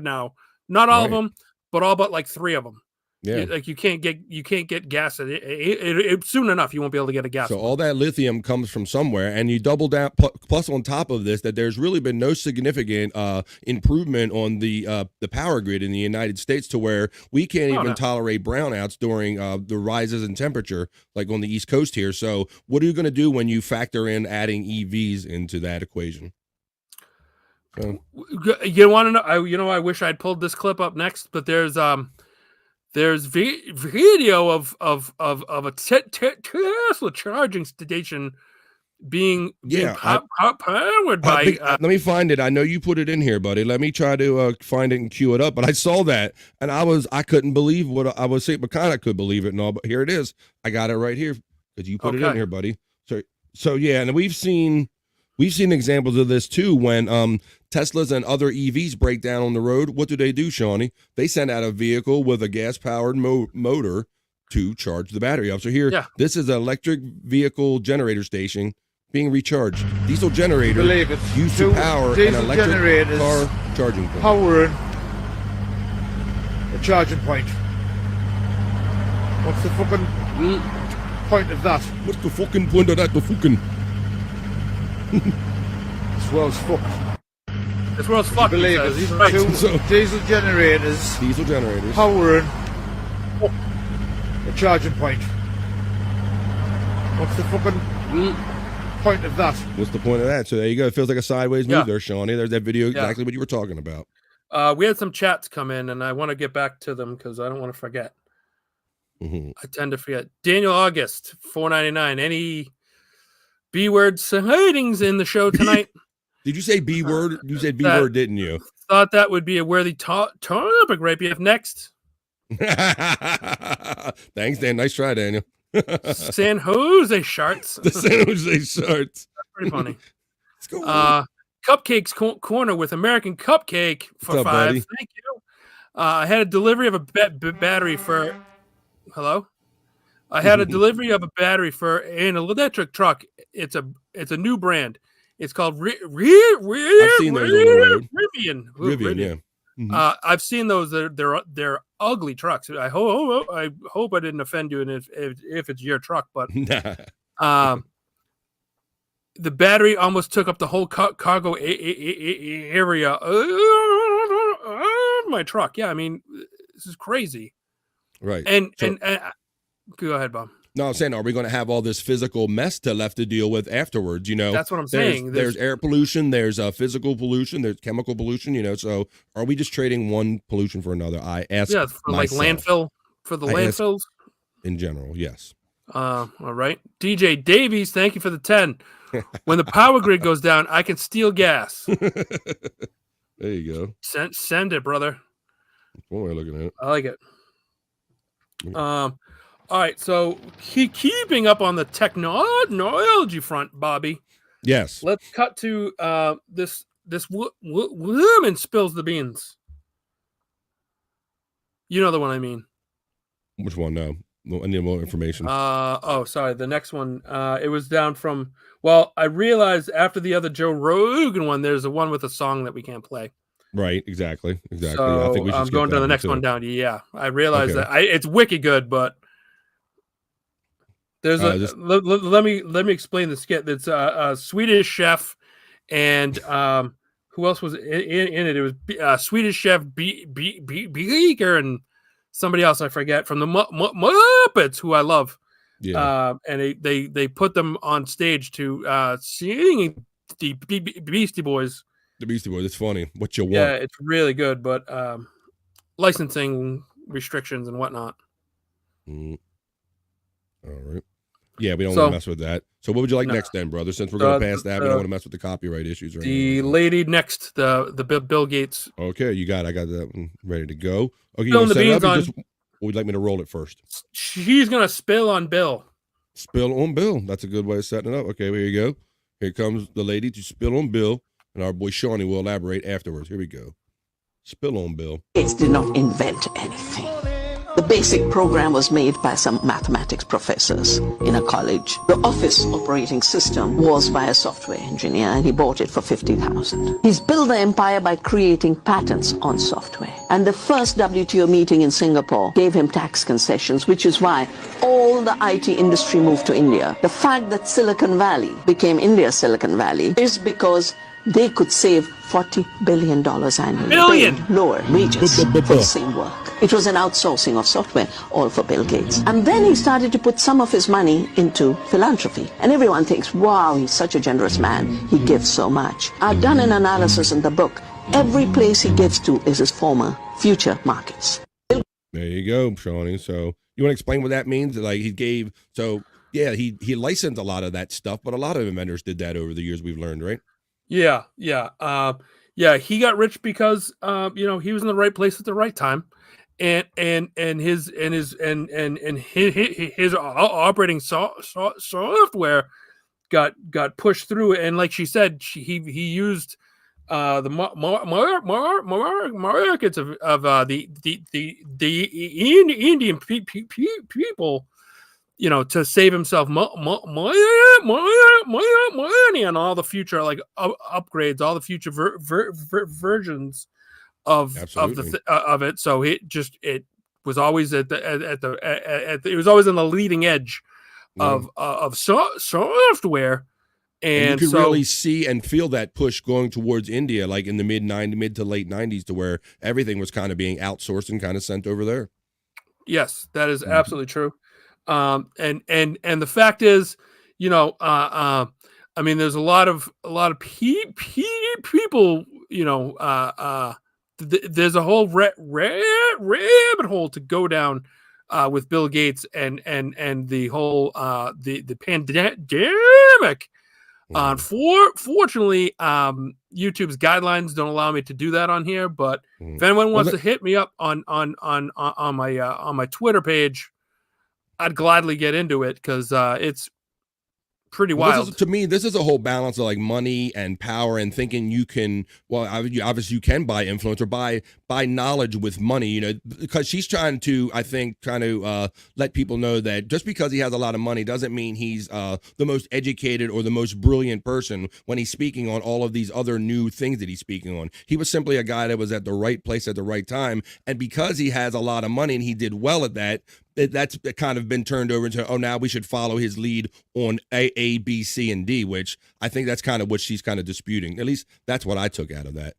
now. Not all of them, but all but like 3 of them. Yeah, like you can't get gas at it soon enough. You won't be able to get a gas. So all that lithium comes from somewhere, and you double down. Plus, on top of this, that there's really been no significant improvement on the power grid in the United States to where we can't even tolerate brownouts during the rises in temperature, like on the East Coast here. So, what are you going to do when you factor in adding EVs into that equation? You want to know? I wish I'd pulled this clip up next, but there's video of a Tesla charging station being powered by. Let me find it. I know you put it in here, buddy. Let me try to find it and cue it up. But I saw that, and I couldn't believe what I was saying, but kind of could believe it and all. But here it is. I got it right here because you put it in here, buddy. So yeah, and we've seen examples of this too when Teslas and other EVs break down on the road. What do, Shawnee? They send out a vehicle with a gas-powered motor to charge the battery up. So here, this is an electric vehicle generator station being recharged. Diesel generator used to power an electric car charging point. Powering a charging point. What's the fucking point of that? What's the fucking point of that? The fucking... This world's fucked. This world's fucked. Believe it. He's right. Diesel generators. Powering a charging point. What's the fucking point of that? What's the point of that? So there you go. It feels like a sideways move there, Shawnee. There's that video, exactly what you were talking about. We had some chats come in, and I want to get back to them because I don't want to forget. I tend to forget. Daniel August, $4.99. Any B-word sightings in the show tonight? Did you say B-word? You said B-word, didn't you? Thought that would be a worthy topic, right? BF next. Thanks, Dan. Nice try, Daniel. San Jose Sharks. The San Jose Sharks. That's pretty funny. Let's go. Cupcakes Corner with American Cupcake for $5. Buddy? Thank you. I had a delivery of a battery for... Hello? I had a delivery of a battery for an electric truck. It's a new brand. It's called I've seen those on the road. Rivian, yeah. I've seen those. They're ugly trucks. I hope I didn't offend you, and if it's your truck, but the battery almost took up the whole cargo area of my truck. Yeah, I mean, this is crazy. Right. And go ahead, Bob. No, I'm saying, are we going to have all this physical mess to deal with afterwards? That's what I'm saying. There's air pollution, there's physical pollution, there's chemical pollution. So are we just trading one pollution for another? I ask. Yeah, for myself. Like landfill for the landfills. In general, yes. All right, DJ Davies, thank you for the 10. When the power grid goes down, I can steal gas. There you go. Send it, brother. What am I looking at? I like it. All right, so keeping up on the technology front, Bobby. Yes. Let's cut to this woman spills the beans. You know the one I mean. Which one? No, I need more information. Oh, sorry. The next one. It was down from. Well, I realized after the other Joe Rogan one, there's a one with a song that we can't play. Right. Exactly. So I think we should I'm skip going to that the next too. one down. Yeah, I realized Okay. that. It's wicked good, but there's let me explain the skit. That's a Swedish chef, and who else was in it? It was Swedish chef Egar and somebody else I forget from the Muppets, who I love. Yeah. And they put them on stage to sing the Beastie Boys. The Beastie Boys. It's funny. What you want? Yeah, it's really good, but licensing restrictions and whatnot. All right. Yeah, we don't want to mess with that. So what would you like next then, brother? Since we're going to pass that, we don't want to mess with the copyright issues. Right the lady next, the Bill Gates. Okay, I got that one ready to go. Okay, Spilling the beans on. Would you like me to roll it first? She's going to spill on Bill. Spill on Bill. That's a good way of setting it up. Okay, here you go. Here comes the lady to spill on Bill, and our boy Shawnee will elaborate afterwards. Here we go. Spill on Bill. Gates did not invent anything. The basic program was made by some mathematics professors in a college. The office operating system was by a software engineer, and he bought it for $50,000. He's built the empire by creating patents on software. And the first WTO meeting in Singapore gave him tax concessions, which is why all the IT industry moved to India. The fact that Silicon Valley became India's Silicon Valley is because they could save $40 billion annually, paying lower wages for the same work. It was an outsourcing of software, all for Bill Gates. And then he started to put some of his money into philanthropy. And everyone thinks, wow, he's such a generous man. He gives so much. I've done an analysis in the book. Every place he gives to is his former future markets. There you go, Shawnee. So you want to explain what that means? Like he licensed a lot of that stuff, but a lot of inventors did that over the years, we've learned, right? Yeah. He got rich because he was in the right place at the right time, and his operating software got pushed through. And like she said, he used the markets of the Indian people, to save himself money on all the future upgrades, all the future versions of it. So it was always it was always on the leading edge of software. And you could really see and feel that push going towards India, like in the mid to late 90s, to where everything was kind of being outsourced and kind of sent over there. Yes, that is absolutely true. And the fact is, there's a lot of people, there's a whole rabbit hole to go down with Bill Gates and the whole the pandemic. Fortunately, YouTube's guidelines don't allow me to do that on here. But if anyone wants to hit me up on my Twitter page, I'd gladly get into it because it's pretty wild. To me, this is a whole balance of like money and power and thinking you can. Well, obviously you can buy influence or buy knowledge with money. Because she's trying to, I think, let people know that just because he has a lot of money doesn't mean he's the most educated or the most brilliant person when he's speaking on all of these other new things that he's speaking on. He was simply a guy that was at the right place at the right time, and because he has a lot of money and he did well at that. That's kind of been turned over into, now we should follow his lead on A, B, C, and D, which I think that's kind of what she's kind of disputing. At least that's what I took out of that.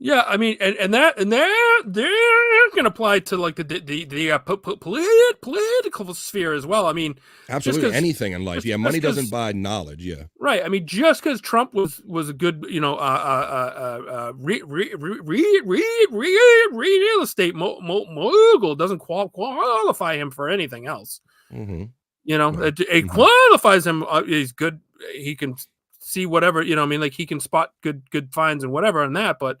Yeah, I mean, and that can apply to like the political sphere as well. I mean, absolutely anything in life. Money doesn't buy knowledge. Yeah, right. I mean, just because Trump was a good, real estate mogul doesn't qualify him for anything else. Mm-hmm. It qualifies him. He's good. He can see whatever. Like he can spot good finds and whatever on that, but.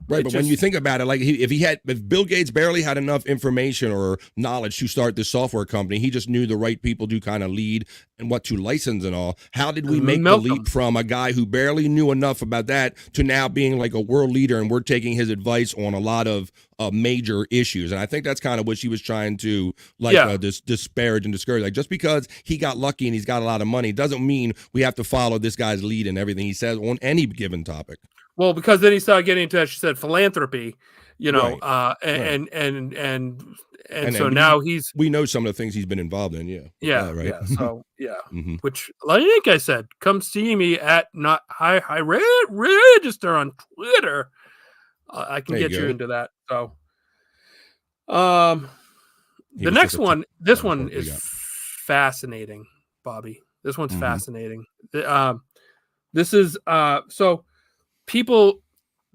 Right, but when you think about it, like if Bill Gates barely had enough information or knowledge to start this software company, he just knew the right people to kind of lead and what to license and all. How did we make the leap from a guy who barely knew enough about that to now being like a world leader, and we're taking his advice on a lot of major issues. And I think that's kind of what she was trying to disparage and discourage. Like, just because he got lucky and he's got a lot of money doesn't mean we have to follow this guy's lead in everything he says on any given topic. Well, because then he started getting into, as she said, philanthropy, Right. and so now we know some of the things he's been involved in. Which, like I said, come see me at not high register on Twitter. I can get you into that. So, the next one, this one is fascinating, Bobby. This one's fascinating. This is so people.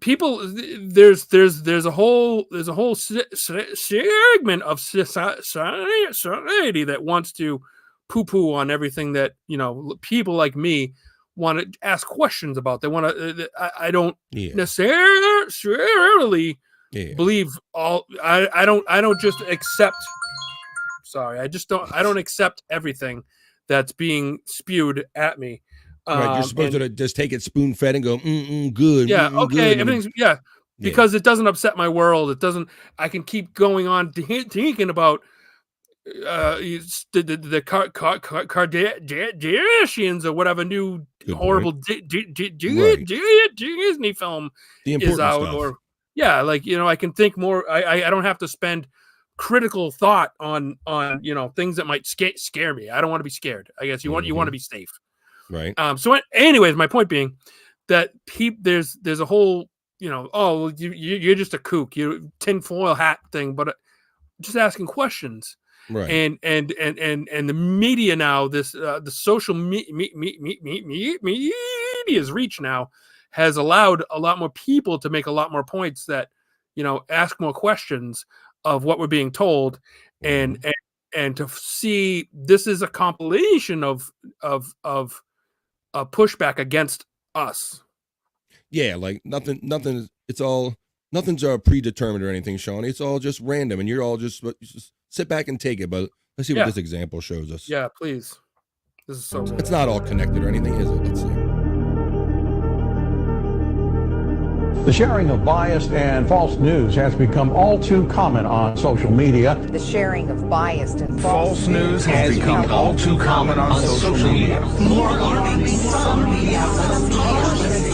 There's a whole segment of society that wants to poo-poo on everything that, you know, people like me want to ask questions about. They want to. I don't necessarily believe all. I don't just accept. Sorry, I don't accept everything that's being spewed at me. Right, you're supposed to just take it spoon fed and go, good. Yeah, okay, good. everything's because it doesn't upset my world. It doesn't. I can keep going on thinking about the Kardashians or whatever new horrible Disney film is out, or like, you know, I can think more. I don't have to spend critical thought on you know, things that might scare me. I don't want to be scared. I guess you want to be safe. Right. So anyways, my point being that there's a whole, you know, you're just a kook, you tinfoil hat thing, but just asking questions. Right. And the media now, the social media's reach now has allowed a lot more people to make a lot more points that, you know, ask more questions of what we're being told, and to see this is a compilation of a pushback against us. Yeah, like nothing's predetermined or anything, Sean. It's all just random, and you're all just sit back and take it. But let's see what this example shows us. Yeah, please. This is so. It's not all connected or anything, is it? Let's see. The sharing of biased and false news has become all too common on social media. The sharing of biased and False news has become all too common on social media. More alarming, some media outlets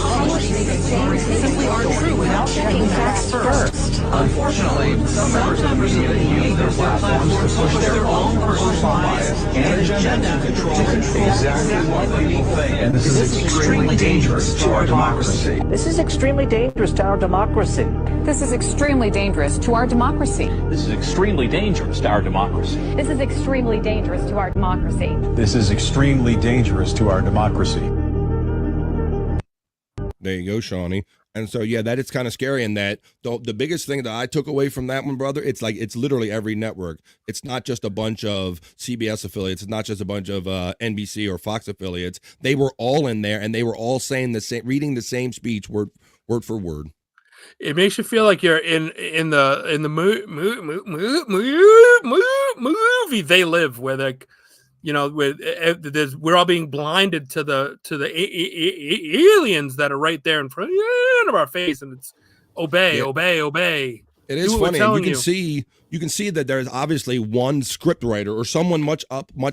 simply aren't true without checking facts first. Unfortunately, some members of the media use their platforms to push their own personal bias and agenda to control exactly what people think. And this is extremely dangerous to our democracy. This is extremely dangerous to our democracy. This is extremely dangerous to our democracy. This is extremely dangerous to our democracy. This is extremely dangerous to our democracy. This is extremely dangerous to our democracy. There you go, Shawnee. And so, yeah, that is kind of scary. And that the biggest thing that I took away from that one, brother, it's like it's literally every network. It's not just a bunch of CBS affiliates. It's not just a bunch of NBC or Fox affiliates. They were all in there, and they were all saying the same, reading the same speech word for word. It makes you feel like you're in the movie They Live, where the, you know, we're all being blinded to the aliens that are right there in front of our face, and it's obey. It is funny. And you can see that there's obviously one script writer or someone much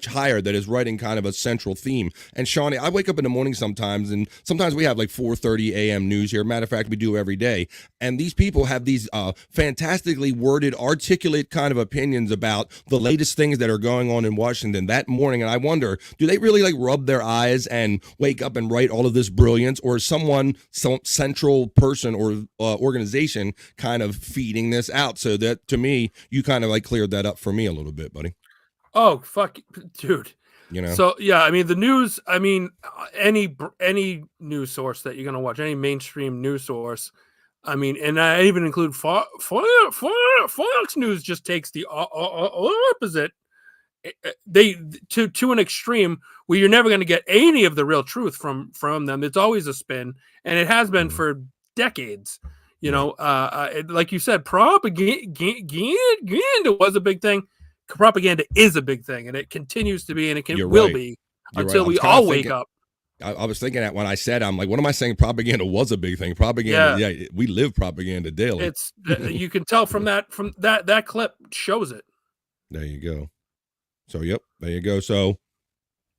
higher that is writing kind of a central theme. And Shawnee, I wake up in the morning sometimes, and sometimes we have like 4:30 a.m. news here. Matter of fact, we do every day. And these people have these fantastically worded, articulate kind of opinions about the latest things that are going on in Washington that morning. And I wonder, do they really like rub their eyes and wake up and write all of this brilliance, or is some central person or organization kind of feeding this out? So that, to me, you kind of like cleared that up for me a little bit, buddy. Oh, fuck, dude. You know? So, yeah, I mean, the news, I mean, any news source that you're going to watch, any mainstream news source, I mean, and I even include Fox News just takes the opposite. To an extreme where you're never going to get any of the real truth from them. It's always a spin, and it has been for decades. You know, like you said, propaganda was a big thing. Propaganda is a big thing, and it continues to be, and it will be until we all wake up. I was thinking that when I said, I'm like, what am I saying? Propaganda was a big thing. Propaganda, yeah, we live propaganda daily. It's you can tell from that clip shows it. There you go. So yep, there you go. So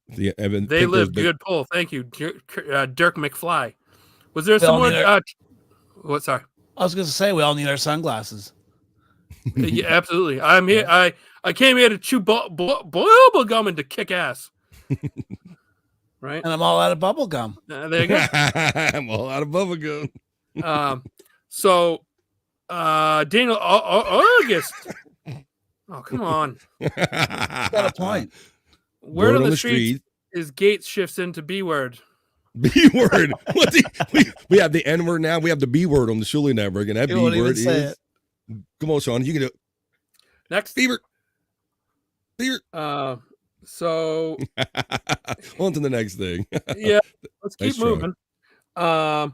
they live good pull. Thank you, Dirk McFly. Was there some more? What? Sorry, I was going to say we all need our sunglasses. Yeah, absolutely. I'm here. I came here to chew bubble gum and to kick ass. Right, and I'm all out of bubble gum. There you go. I'm all out of bubble gum. So, Daniel August. Oh, come on. Got a point. Word on the street is Gates shifts into B word. B word. We have the N word now. We have the B word on the Shuli Network, and that B word is. Come on, Sean. You can do it. Next. Beaver. So on to the next thing. Yeah, let's keep moving. Bobby,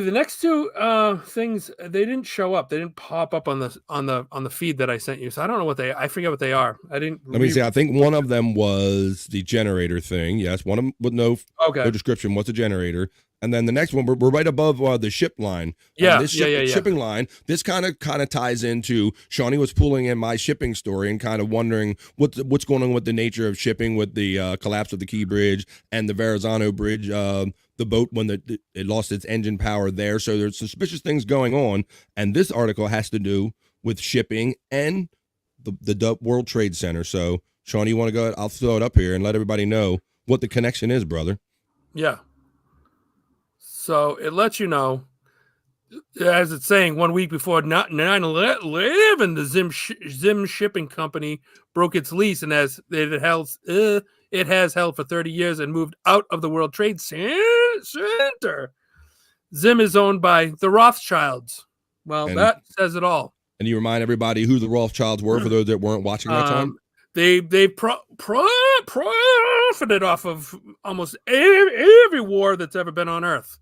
the next two things, they didn't show up. They didn't pop up on the feed that I sent you. So I don't know I forget what they are. I didn't. Let me see. I think one of them was the generator thing. Yes, one of them with no description. What's a generator? And then the next one, we're right above the ship line. Yeah, this shipping line. This kind of ties into Shawnee was pulling in my shipping story and kind of wondering what's going on with the nature of shipping with the collapse of the Key Bridge and the Verrazano Bridge. The boat when it lost its engine power there. So there's suspicious things going on. And this article has to do with shipping and the World Trade Center. So Shawnee, you want to go ahead? I'll throw it up here and let everybody know what the connection is, brother. Yeah. So it lets you know, as it's saying, 1 week before 9/11, the Zim Shipping Company broke its lease, and it has held for 30 years and moved out of the World Trade Center. Zim is owned by the Rothschilds. Well, that says it all. And you remind everybody who the Rothschilds were for those that weren't watching that time. They profited off of almost every war that's ever been on Earth.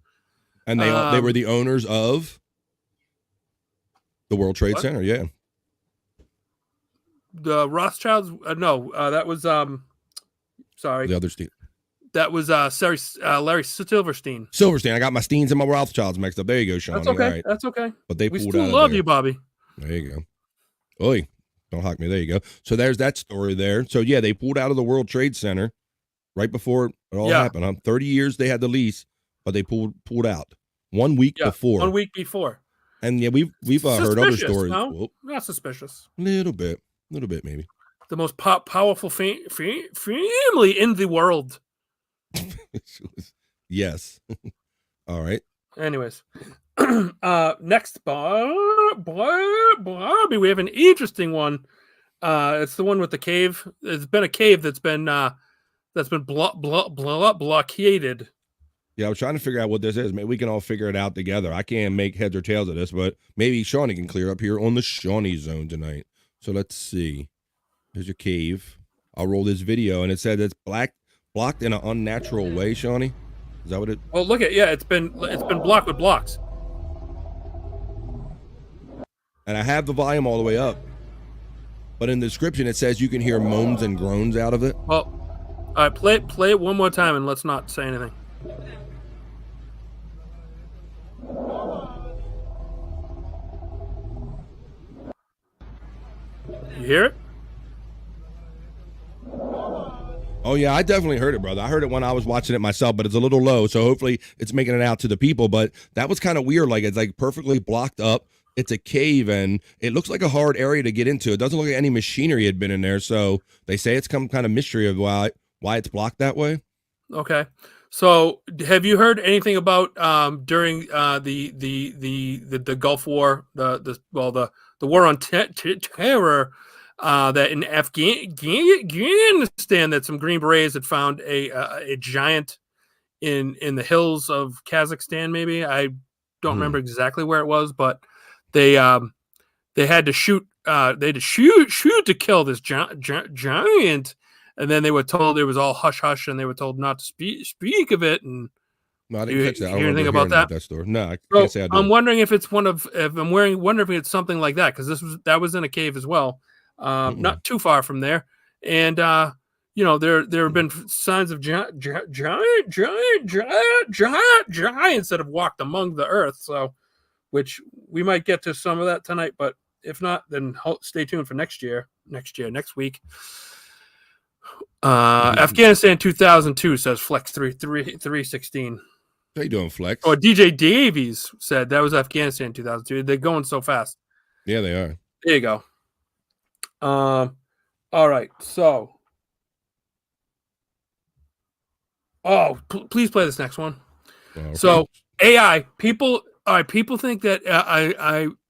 And they were the owners of the World Trade Center, yeah. The Rothschilds? No, that was sorry. The other Steve. That was Larry Silverstein. Silverstein. I got my Steens and my Rothschilds mixed up. There you go, Sean. That's okay. Right. That's okay. But we still love you, Bobby. There you go. Oi, don't hawk me. There you go. So there's that story there. So yeah, they pulled out of the World Trade Center right before it all happened. 30 years they had the lease, but they pulled out 1 week before. 1 week before. And yeah, we've heard other stories. No, well, not suspicious. Little bit maybe. The most powerful family in the world. Yes. All right. Anyways, next, Bobby, we have an interesting one. It's the one with the cave. It's been a cave that's been blockaded. Yeah, I was trying to figure out what this is. Maybe we can all figure it out together. I can't make heads or tails of this, but maybe Shawnee can clear up here on the Seany Zone tonight. So let's see. There's your cave. I'll roll this video, and it said it's blocked in an unnatural way, Shawnee. Is that what it? Well, look at it's been blocked with blocks. And I have the volume all the way up, but in the description it says you can hear moans and groans out of it. Well, all right, play it one more time, and let's not say anything. You hear it? Oh, yeah, I definitely heard it, brother. I heard it when I was watching it myself, but it's a little low, so hopefully it's making it out to the people. But that was kind of weird. Like, it's like perfectly blocked up. It's a cave, and it looks like a hard area to get into. It doesn't look like any machinery had been in there, so they say it's some kind of mystery of why it's blocked that way. Okay. So have you heard anything about during the Gulf War, the war on terror, that in Afghanistan that some Green Berets had found a giant in the hills of Kazakhstan? Maybe I don't remember exactly where it was, but they had to shoot to kill this giant. And then they were told it was all hush hush, and they were told not to speak of it. And no, I didn't catch that. I don't hear anything about that story. No, I can't say I did. I'm wondering if it's wondering if it's something like that, because that was in a cave as well, not too far from there. And there have been signs of giants that have walked among the earth. So, which we might get to some of that tonight, but if not, then stay tuned for next week. Afghanistan 2002 says Flex 316. How you doing, Flex? Oh, DJ Davies said that was Afghanistan 2002. They're going so fast. Yeah, they are. There you go. All right. So, please play this next one. Okay. So AI people think that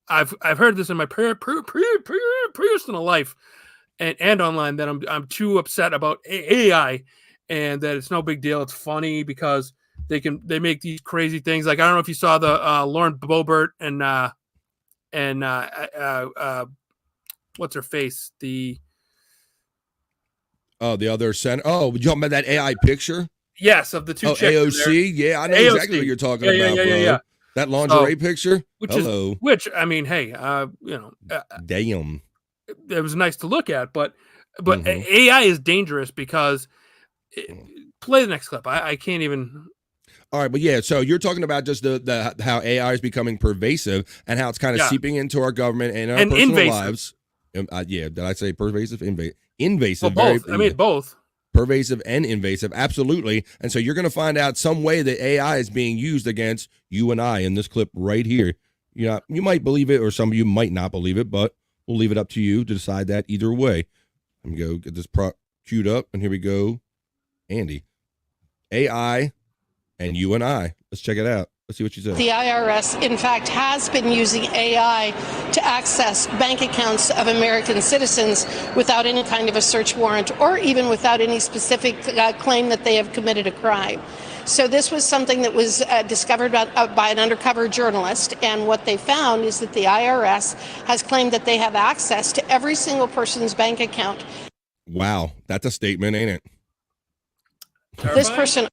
I've heard this in my personal life and online that I'm too upset about AI and that it's no big deal. It's funny because they make these crazy things. Like, I don't know if you saw the Lauren Boebert and what's her face? The other center. Oh, you talking about that AI picture? Yes, of the two chicks. AOC. Yeah, I know AOC. exactly what you're talking about, bro. Yeah. That lingerie picture. Which I mean, hey, damn. It was nice to look at, but AI is dangerous because play the next clip. I can't even. All right, but yeah, so you're talking about just the how AI is becoming pervasive and how it's kind of seeping into our government and our personal invasive lives. Did I say pervasive? Invasive. Well, both. Both. Pervasive and invasive, absolutely. And so you're going to find out some way that AI is being used against you and I in this clip right here. You might believe it, or some of you might not believe it, but we'll leave it up to you to decide that either way. Let me go get this prop queued up, and here we go. Andy, AI and you and I. Let's check it out. Let's see what she said. The IRS, in fact, has been using AI to access bank accounts of American citizens without any kind of a search warrant or even without any specific claim that they have committed a crime. So this was something that was discovered by an undercover journalist, and what they found is that the IRS has claimed that they have access to every single person's bank account. Wow, that's a statement, ain't it? Terrifying? This person...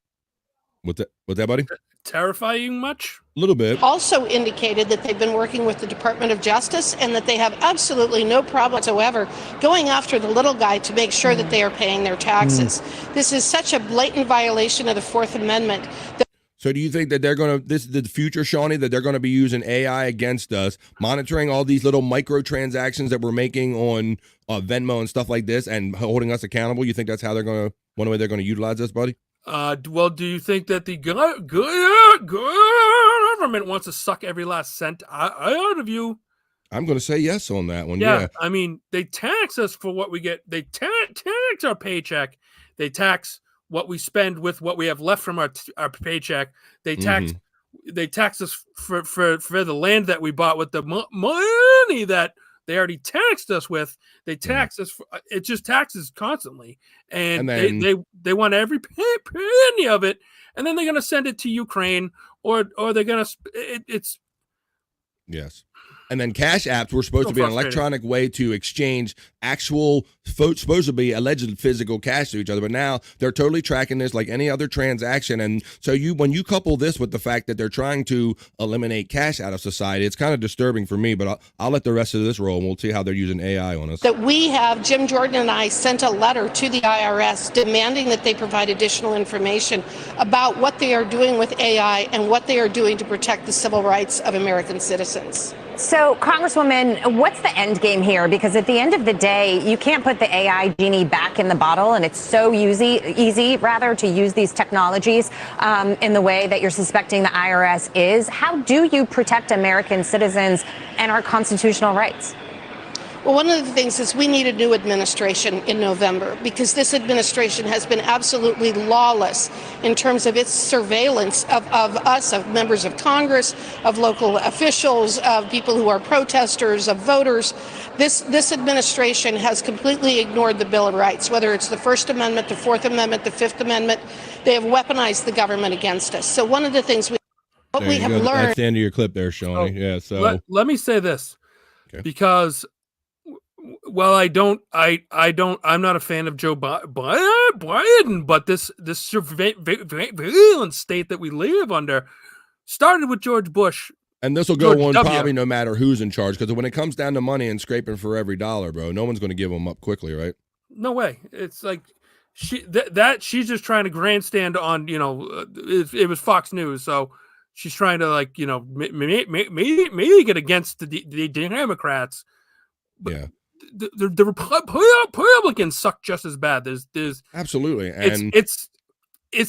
What's that, buddy? Terrifying much? A little bit. Also indicated that they've been working with the Department of Justice and that they have absolutely no problem whatsoever going after the little guy to make sure that they are paying their taxes. This is such a blatant violation of the Fourth Amendment. So do you think that this is the future, Shawnee, that they're going to be using AI against us, monitoring all these little microtransactions that we're making on Venmo and stuff like this and holding us accountable? You think that's how one way they're going to utilize this, buddy? Well, do you think that the government wants to suck every last cent out of you? I'm going to say yes on that one. Yeah. Yeah. I mean, they tax us for what we get. They tax our paycheck. They tax what we spend with what we have left from our paycheck. They tax us for the land that we bought with the money that they already taxed us with. They tax us. It just taxes constantly, and then, they want every penny of it, and then they're going to send it to Ukraine, or they're going to. It's yes. And then cash apps were supposed to be an electronic way to exchange actual, supposedly alleged physical cash to each other. But now they're totally tracking this like any other transaction. And so when you couple this with the fact that they're trying to eliminate cash out of society, it's kind of disturbing for me. But I'll let the rest of this roll, and we'll see how they're using AI on us. That we have, Jim Jordan and I sent a letter to the IRS demanding that they provide additional information about what they are doing with AI and what they are doing to protect the civil rights of American citizens. So, Congresswoman, what's the end game here? Because at the end of the day, you can't put the AI genie back in the bottle, and it's so easy to use these technologies in the way that you're suspecting the IRS is. How do you protect American citizens and our constitutional rights? Well, one of the things is we need a new administration in November, because this administration has been absolutely lawless in terms of its surveillance of us, of members of Congress, of local officials, of people who are protesters, of voters. This administration has completely ignored the Bill of Rights, whether it's the First Amendment, the Fourth Amendment, the Fifth Amendment. They have weaponized the government against us. So one of the things we have learned. That's the end of your clip there, Shawnee. Let me say this, because well, I'm not a fan of Joe Biden, but this surveillance state that we live under started with George Bush. And this will go on probably no matter who's in charge, because when it comes down to money and scraping for every dollar, bro, no one's going to give them up quickly, right? No way. It's like she's just trying to grandstand on, it was Fox News, so she's trying to make it against the Democrats. But the Republicans suck just as bad. There's absolutely, and it's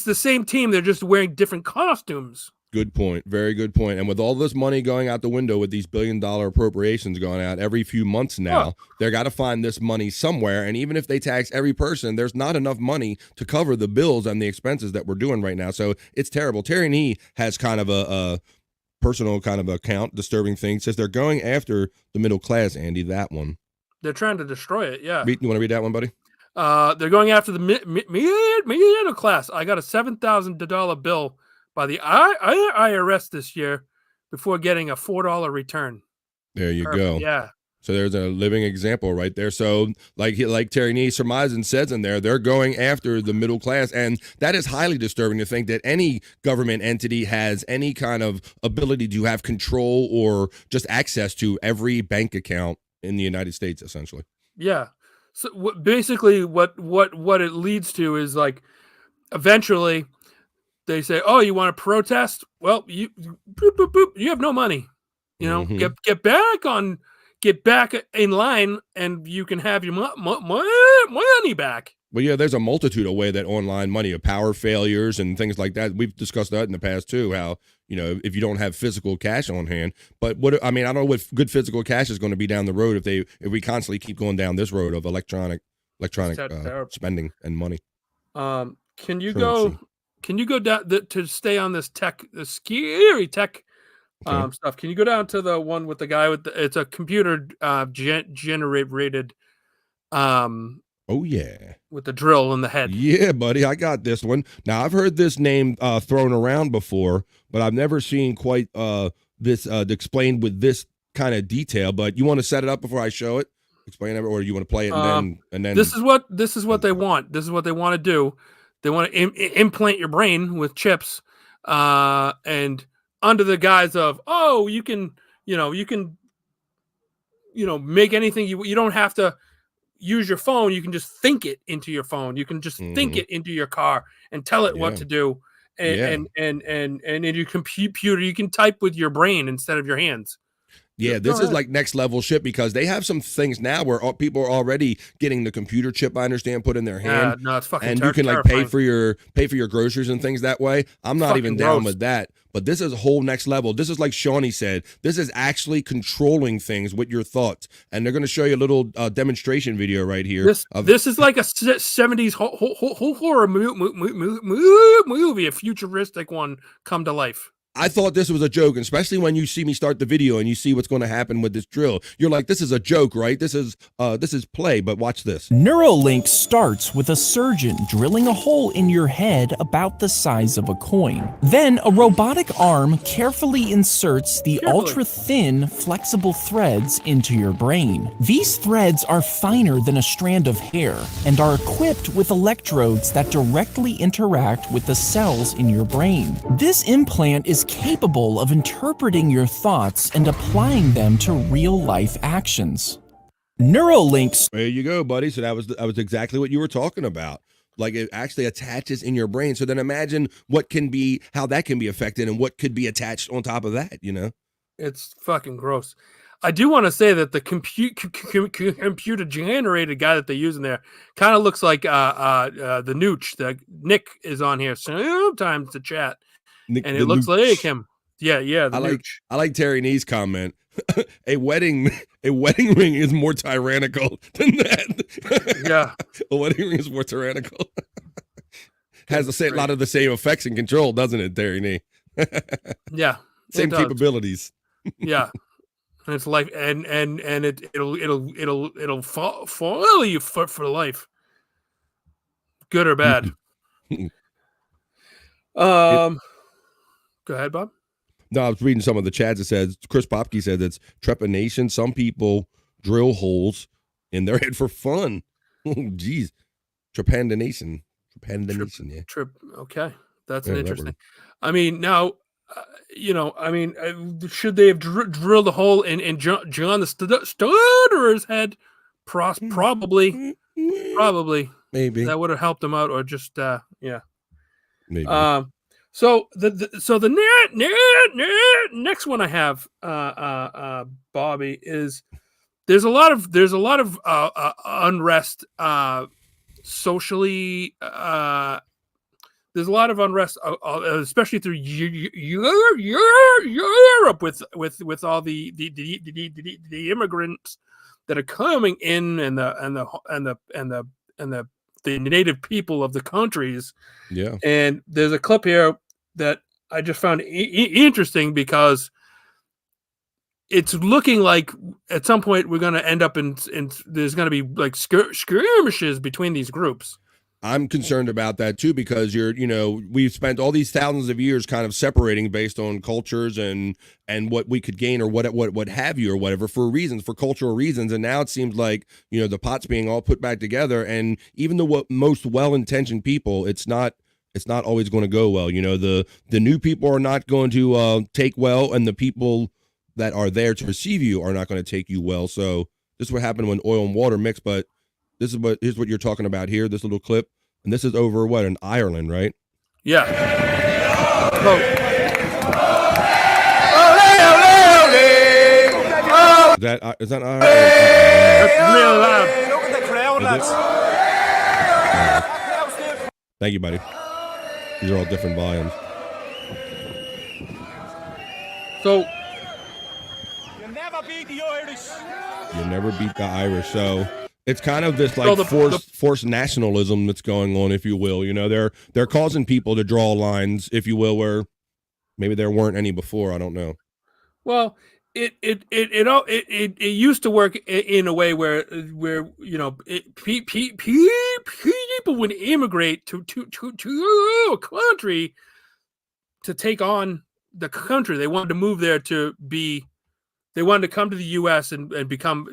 the same team. They're just wearing different costumes. Good point. Very good point. And with all this money going out the window, with these billion-dollar appropriations going out every few months now, they're got to find this money somewhere. And even if they tax every person, there's not enough money to cover the bills and the expenses that we're doing right now. So it's terrible. Terry Nee has kind of a personal kind of account, disturbing thing. Says they're going after the middle class, Andy, that one. They're trying to destroy it, yeah. You want to read that one, buddy? They're going after the middle class. I got a $7,000 bill by the IRS this year before getting a $4 return. There you go. Yeah. So there's a living example right there. So like Terry Nee surmises and says in there, they're going after the middle class. And that is highly disturbing to think that any government entity has any kind of ability to have control or just access to every bank account in the United States, essentially. Yeah. So basically what it leads to is like eventually they say, "Oh, you want to protest? Well, you have no money. Get back in line, and you can have your money back." Well, yeah, there's a multitude of ways that online money, of power failures and things like that. We've discussed that in the past too. How if you don't have physical cash on hand, but I don't know what good physical cash is going to be down the road if we constantly keep going down this road of electronic spending and money. Can you go down to stay on this scary tech stuff? Can you go down to the one with the guy it's a computer generated oh yeah, with the drill in the head? Yeah, buddy, I got this one. Now I've heard this name thrown around before, but I've never seen quite this explained with this kind of detail. But you want to set it up before I show it? Explain it, or you want to play it and then this is what they want. This is what they want to do. They want to implant your brain with chips, and under the guise of, you can make anything you don't have to use your phone. You can just think it into your phone. You can just think it into your car and tell it what to do. And in your computer, you can type with your brain instead of your hands. Yeah, this is like next level shit, because they have some things now where people are already getting the computer chip, I understand, put in their hand. No, it's fucking and you can like pay for your groceries and things that way. I'm not even down with that. But this is a whole next level. This is like Shawnee said. This is actually controlling things with your thoughts. And they're going to show you a little demonstration video right here. This is like a 70s horror movie, a futuristic one come to life. I thought this was a joke, especially when you see me start the video and you see what's going to happen with this drill. You're like, this is a joke, right? This is play, but watch this. Neuralink starts with a surgeon drilling a hole in your head about the size of a coin. Then a robotic arm carefully inserts the ultra-thin, flexible threads into your brain. These threads are finer than a strand of hair and are equipped with electrodes that directly interact with the cells in your brain. This implant is capable of interpreting your thoughts and applying them to real-life actions. Neuralinks. There you go, buddy. So that was exactly what you were talking about. Like, it actually attaches in your brain. So then imagine how that can be affected and what could be attached on top of that, It's fucking gross. I do want to say that the computer generated guy that they use in there kind of looks like the Nooch that Nick is on here sometimes to chat. Nick, and it looks like him. Yeah. I like Terry Nee's comment. A wedding ring is more tyrannical than that. Yeah, a wedding ring is more tyrannical. Has a lot of the same effects and control, doesn't it, Terry Nee? Yeah, same capabilities. Yeah, and it's like and it'll follow you for life, good or bad. Go ahead, Bob. No, I was reading some of the chats. It says, Chris Popke said it's trepanation. Some people drill holes in their head for fun. Oh, geez. Trepanation, yeah. Okay. That's an interesting. I mean, now, should they have drilled a hole in John the Stutterer's head? Probably. Maybe that would have helped him out, or just yeah. Maybe. So the next one I have, Bobby, is there's a lot of unrest socially. There's a lot of unrest, especially through Europe with all the immigrants that are coming in, and the native people of the countries. Yeah. And there's a clip here that I just found interesting, because it's looking like at some point we're going to end up in there's going to be like skirmishes between these groups. I'm concerned about that too, because we've spent all these thousands of years kind of separating based on cultures and what we could gain or what have you or whatever for cultural reasons. And now it seems like, the pot's being all put back together, and even the most well-intentioned people, it's not always going to go well. The new people are not going to take well, and the people that are there to receive you are not going to take you well. So this is what happened when oil and water mix, but here's what you're talking about here, this little clip. And this is over in Ireland, right? Yeah. Is that Ireland? That's real loud. Look at the crowd, lads. Thank you, buddy. These are all different volumes. So You never beat the Irish. You never beat the Irish. So it's kind of this like forced nationalism that's going on, if you will. They're causing people to draw lines, if you will, where maybe there weren't any before. I don't know. Well, it used to work in a way where people would immigrate to a country to take on the country. They wanted to move there they wanted to come to the U.S. and become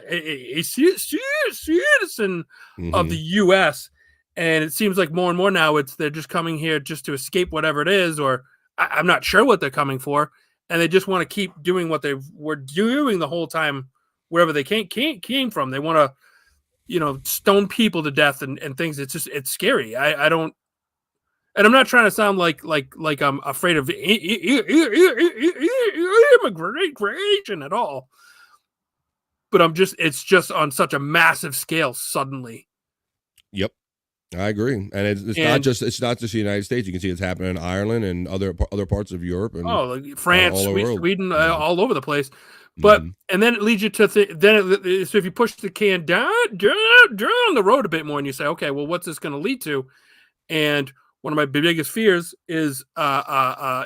a citizen of the U.S. And it seems like more and more now they're just coming here just to escape whatever it is, or I'm not sure what they're coming for, and they just want to keep doing what they were doing the whole time wherever they came from. They want to, stone people to death and things. It's scary. I don't. And I'm not trying to sound like I'm afraid of immigration at all, but it's just on such a massive scale suddenly. Yep, I agree, and it's not just the United States. You can see it's happening in Ireland and other parts of Europe and like France, Sweden, all over the place. But and then it leads you to so if you push the can down the road a bit more, and you say, okay, well, what's this going to lead to? And one of my biggest fears is martial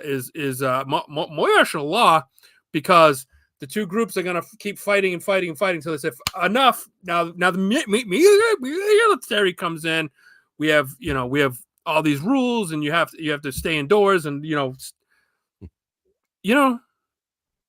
law, because the two groups are going to keep fighting until they say enough. Now the military comes in. We have all these rules, and you have to stay indoors, and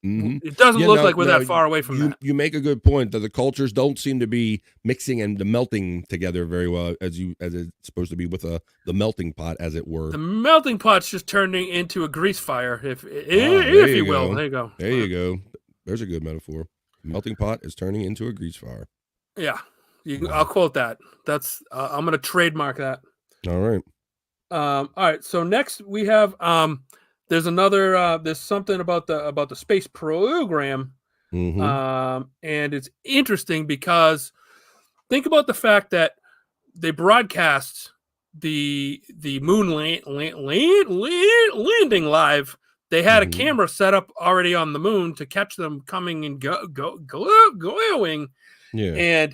it doesn't look like we're that far away from that. You make a good point that the cultures don't seem to be mixing and melting together very well as it's supposed to be with the melting pot, as it were. The melting pot's just turning into a grease fire, if you will. There you go. There you go. There's a good metaphor. Melting pot is turning into a grease fire. Yeah, I'll quote that. That's I'm going to trademark that. All right. All right. So next we have there's another. There's something about the space program, and it's interesting because think about the fact that they broadcast the moon landing live. They had a camera set up already on the moon to catch them coming and going. Yeah,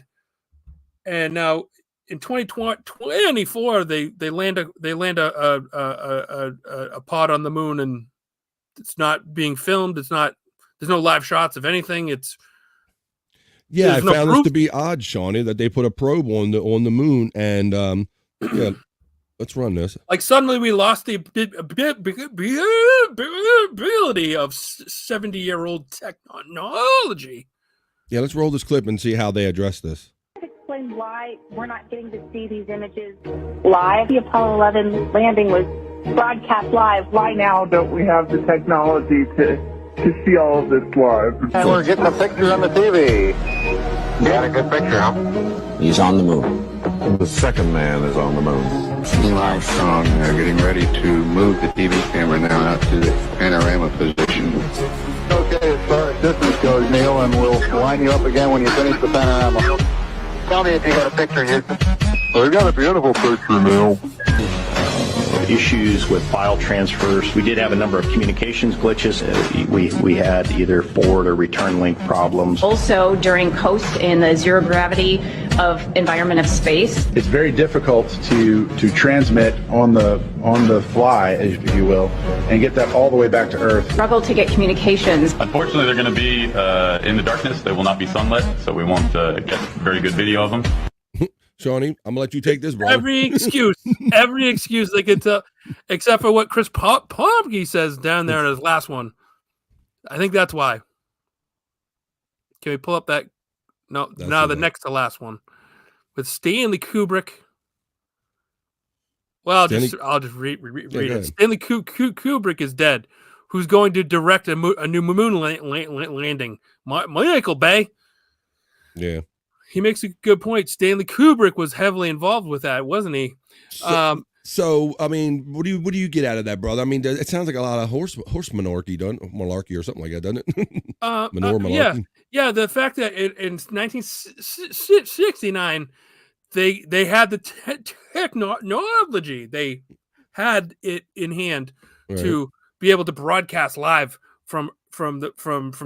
and now in 2024 they land a pod on the moon, and it's not being filmed. There's no live shots of anything. I found this to be odd, Shawnee, that they put a probe on the moon, and yeah, let's run this. Like suddenly we lost the ability of 70-year-old technology. Yeah, let's roll this clip and see how they address this. Explain why we're not getting to see these images live. The Apollo 11 landing was broadcast live. Why now don't we have the technology to see all of this live? And we're getting a picture on the TV. Got a good picture, huh? He's on the moon. The second man is on the moon. Neil Armstrong getting ready to move the TV camera now out to the panorama position. Okay, as far as distance goes, Neil, and we'll line you up again when you finish the panorama. Tell me if you got a picture, Houston. Well, we got a beautiful picture, Neil. Issues with file transfers. We did have a number of communications glitches. We had either forward or return link problems. Also, during coast in the zero gravity of environment of space. It's very difficult to transmit on the fly, if you will, and get that all the way back to Earth. Struggle to get communications. Unfortunately, they're going to be in the darkness. They will not be sunlit, so we won't get very good video of them. Shawnee, I'm gonna let you take this, bro. Every excuse they could tell, except for what Chris Pomke says down there in his last one. I think that's why. Can we pull up that? No, the next to last one with Stanley Kubrick. Well, I'll just read it. Stanley Kubrick is dead. Who's going to direct a new moon landing? Michael Bay. Yeah. He makes a good point. Stanley Kubrick was heavily involved with that, wasn't he? So I mean, what do you get out of that, brother? I mean, it sounds like a lot of horse malarkey, malarkey or something like that, doesn't it? Malarkey. Yeah. The fact that in 1969 they had the technology, they had it in hand to be able to broadcast live from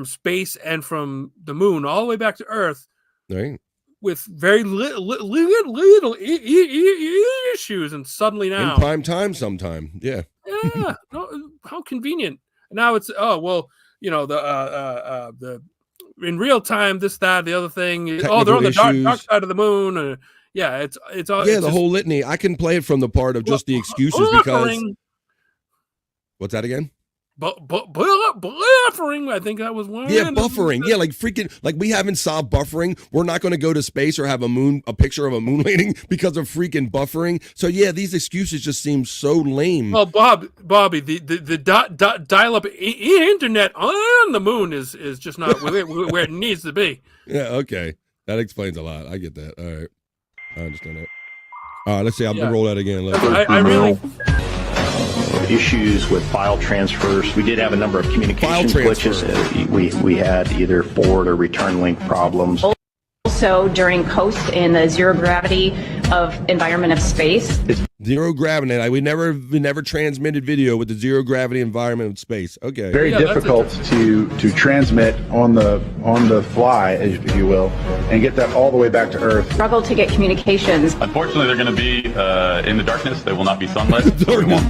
space and from the moon all the way back to Earth. Right. With very little issues, and suddenly now in prime time, sometime, yeah. No, how convenient. Now it's the in real time, this, that, the other thing. Technical they're on the dark side of the moon. It's all the whole litany. I can play it from the part of just the excuses because. What's that again? Buffering, I think that was one. Yeah, buffering. Yeah, like freaking, like we haven't solved buffering. We're not going to go to space or have a picture of a moon landing because of freaking buffering. So yeah, these excuses just seem so lame. Well, Bobby, the dial-up internet on the moon is just not where it needs to be. Yeah, okay, that explains a lot. I get that. All right, I understand that. All right, let's see. I'll roll that again. I really. Issues with file transfers. We did have a number of communications glitches. We had either forward or return link problems. Also, during coast in the zero gravity of environment of space. Zero gravity. We never transmitted video with the zero gravity environment of space. Okay. Very difficult to transmit on the fly, if you will, and get that all the way back to Earth. Struggle to get communications. Unfortunately, they're going to be in the darkness. They will not be sunlit.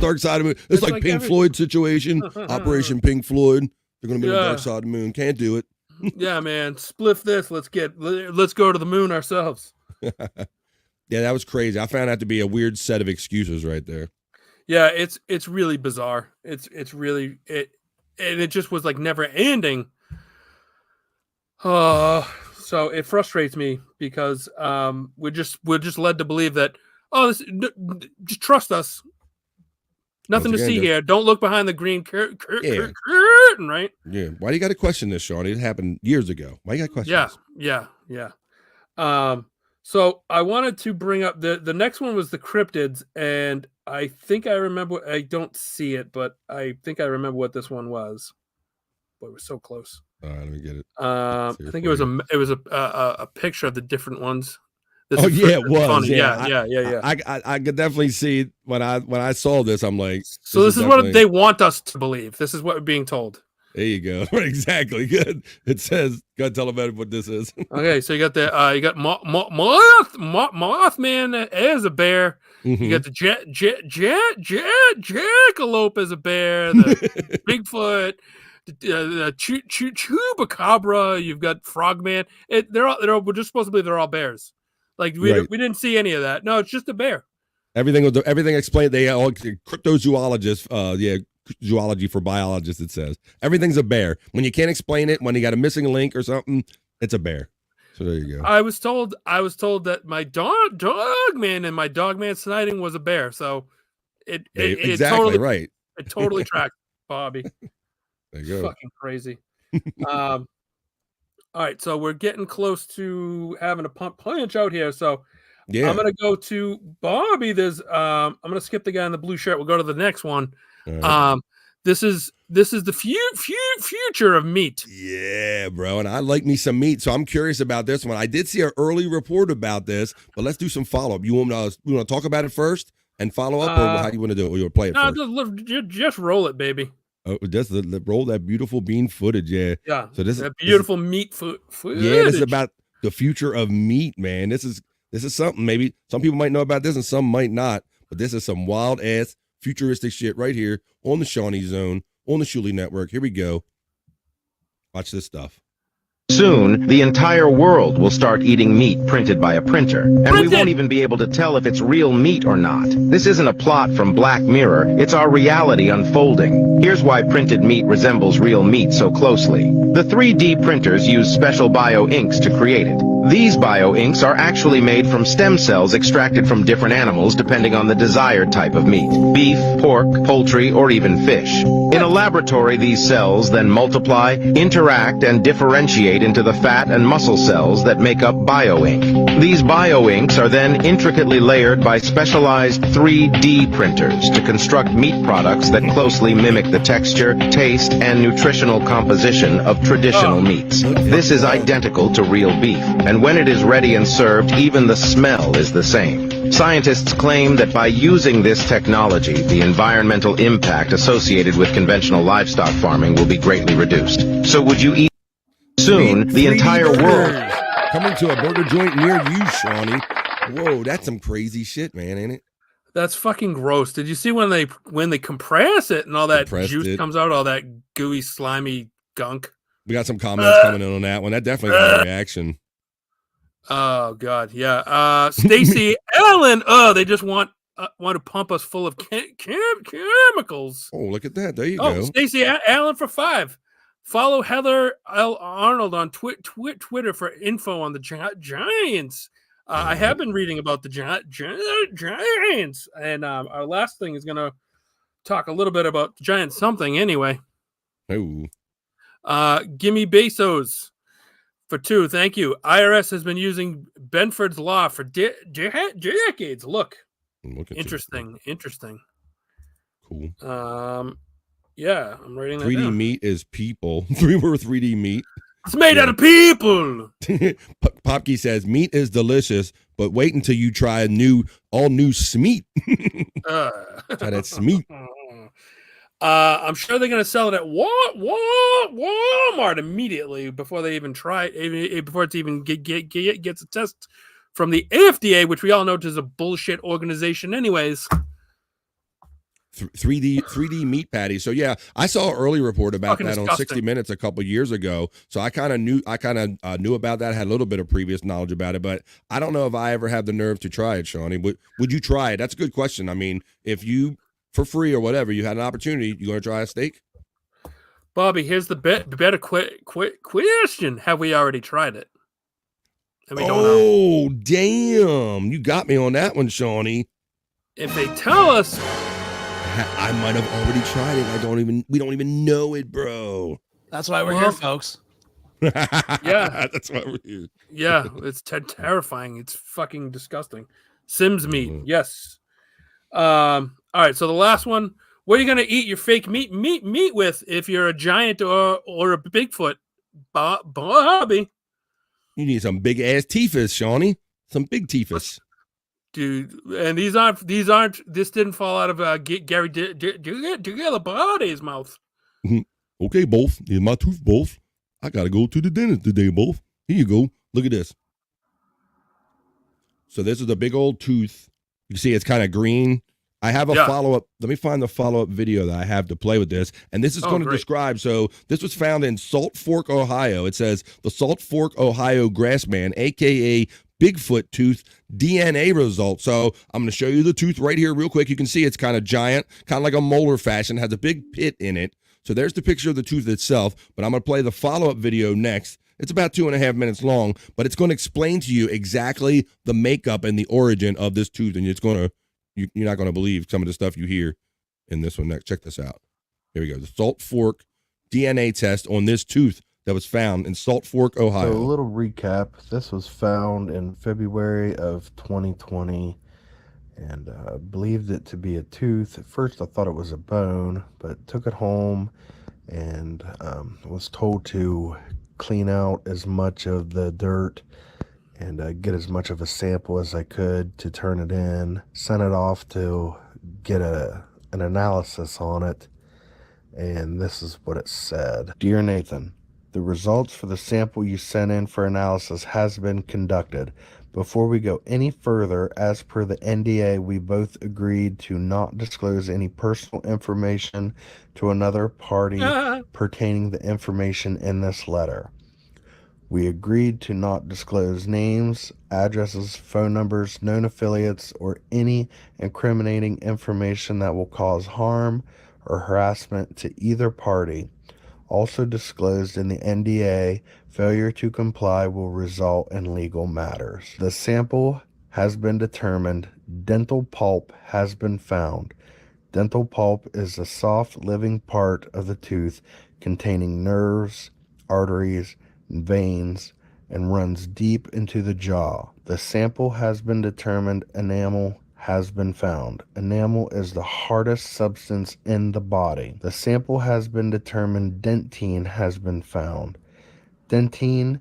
Dark side of it. It's like Pink Floyd situation. Operation Pink Floyd. They're going to be on the dark side of the moon. Can't do it. Yeah, man. Spliff this. Let's go to the moon ourselves. Yeah, that was crazy. I found that to be a weird set of excuses right there. Yeah, it's really bizarre. It's really and it just was like never ending. So it frustrates me because we're just led to believe that just trust us. Nothing to see here. Don't look behind the green curtain, right? Yeah. Why do you got to question this, Sean? It happened years ago. Why you got to question this? Yeah. So I wanted to bring up the next one was the cryptids, and I think I remember. I don't see it, but I think I remember what this one was. Boy, it was so close. All right, let me get it. I think it was a picture of the different ones. It was. Funny. Yeah. I could definitely see when I saw this. I'm like, so this is what they want us to believe. This is what we're being told. There you go. Exactly. Good. It says, gotta tell them what this is. Okay, so you got Mothman as a bear. Mm-hmm. You got the jackalope as a bear. The Bigfoot, the chupacabra. You've got Frogman. We're just supposed to believe they're all bears. Like we didn't see any of that. No, it's just a bear. Everything explained. They all cryptozoologists. Zoology for biologists, it says. Everything's a bear. When you can't explain it, when you got a missing link or something, it's a bear. So there you go. I was told that my dog man and my dog man sighting was a bear. So it totally, right. It totally tracked, Bobby. There you go. Fucking crazy. All right, so we're getting close to having a punch out here. So Yeah. I'm gonna go to Bobby. I'm gonna skip the guy in the blue shirt. We'll go to the next one. Right. This is the future of meat. Yeah, bro. And I like me some meat. So I'm curious about this one. I did see an early report about this, but let's do some follow-up. You want to talk about it first and follow up, or how you want to do it? Or you want to play it first? Just roll it, baby. Oh, just roll that beautiful bean footage, yeah. Yeah. So this that is beautiful meat footage. Yeah, this is about the future of meat, man. This is something. Maybe some people might know about this and some might not, but this is some wild ass futuristic shit right here on the Seany Zone on the Shuli Network. Here we go. Watch this stuff. Soon, the entire world will start eating meat printed by a printer, and we won't even be able to tell if it's real meat or not. This isn't a plot from Black Mirror, it's our reality unfolding. Here's why printed meat resembles real meat so closely. The 3D printers use special bio-inks to create it. These bio-inks are actually made from stem cells extracted from different animals depending on the desired type of meat: beef, pork, poultry, or even fish. In a laboratory, these cells then multiply, interact, and differentiate into the fat and muscle cells that make up bio-ink. These bio-inks are then intricately layered by specialized 3D printers to construct meat products that closely mimic the texture, taste, and nutritional composition of traditional meats. This is identical to real beef, and when it is ready and served, even the smell is the same. Scientists claim that by using this technology, the environmental impact associated with conventional livestock farming will be greatly reduced. So would you eat? Soon, the entire world. Coming to a burger joint near you, Seany. Whoa, that's some crazy shit, man, ain't it? That's fucking gross. Did you see when they compress it and all that juice comes out, all that gooey, slimy gunk? We got some comments coming in on that one. That definitely got a reaction. Oh God, yeah. Stacy Allen. Oh, they just want to pump us full of chemicals. Oh, look at that. There you go. Stacy Allen for 5. Follow Heather L. Arnold on Twitter for info on the Giants. I have been reading about the Giants, and our last thing is going to talk a little bit about the Giants something anyway. Oh. Gimme Bezos for 2. Thank you. IRS has been using Benford's law for decades. Look interesting. Cool. Yeah, I'm writing that 3D down. meat is people. 3D meat. It's made out of people. Popke says meat is delicious, but wait until you try all new Smeat. Try that Smeat. I'm sure they're going to sell it at Walmart immediately before they even try it, before it even gets a test from the FDA, which we all know is a bullshit organization anyways. 3D meat patties. So yeah, I saw an early report about that disgusting. on 60 Minutes a couple years ago. So I kind of knew about that. I had a little bit of previous knowledge about it, but I don't know if I ever had the nerve to try it, Seany. Would you try it? That's a good question. I mean, if you, for free or whatever, you had an opportunity, you going to try a steak? Bobby, here's the better question. Have we already tried it? And we don't know. Damn. You got me on that one, Seany. If they tell us, I might have already tried it. We don't even know it, bro. That's why we're here, folks. Yeah. That's why we're here. Yeah, it's terrifying. It's fucking disgusting. Sims meat. Yes. All right, so the last one. What are you going to eat your fake meat with if you're a giant or a Bigfoot? Bobby. You need some big ass teethus, Seany. Some big teethus. Dude, and this didn't fall out of Gary Body's mouth. Okay, both. Here's my tooth, both. I got to go to the dentist today, both. Here you go. Look at this. So this is a big old tooth. You see it's kind of green. I have a follow-up. Let me find the follow-up video that I have to play with this. And this is going to describe. So this was found in Salt Fork, Ohio. It says the Salt Fork, Ohio grassman, a.k.a. Bigfoot tooth DNA result. So I'm going to show you the tooth right here real quick. You can see it's kind of giant, kind of like a molar fashion, has a big pit in it. So there's the picture of the tooth itself, but I'm going to play the follow-up video next. It's about 2.5 minutes long, but it's going to explain to you exactly the makeup and the origin of this tooth, and you're not going to believe some of the stuff you hear in this one next. Check this out. Here we go. The Salt Fork DNA test on this tooth that was found in Salt Fork, Ohio. So a little recap. This was found in February of 2020 and believed it to be a tooth. At first I thought it was a bone, but took it home and was told to clean out as much of the dirt and get as much of a sample as I could to turn it in. Sent it off to get an analysis on it. And this is what it said. Dear Nathan, the results for the sample you sent in for analysis has been conducted. Before we go any further, as per the NDA, we both agreed to not disclose any personal information to another party pertaining the information in this letter. We agreed to not disclose names, addresses, phone numbers, known affiliates, or any incriminating information that will cause harm or harassment to either party. Also disclosed in the NDA, failure to comply will result in legal matters. The sample has been determined. Dental pulp has been found. Dental pulp is a soft living part of the tooth containing nerves, arteries, and veins, and runs deep into the jaw. The sample has been determined. Enamel has been found. Enamel is the hardest substance in the body. The sample has been determined. Dentine has been found. Dentine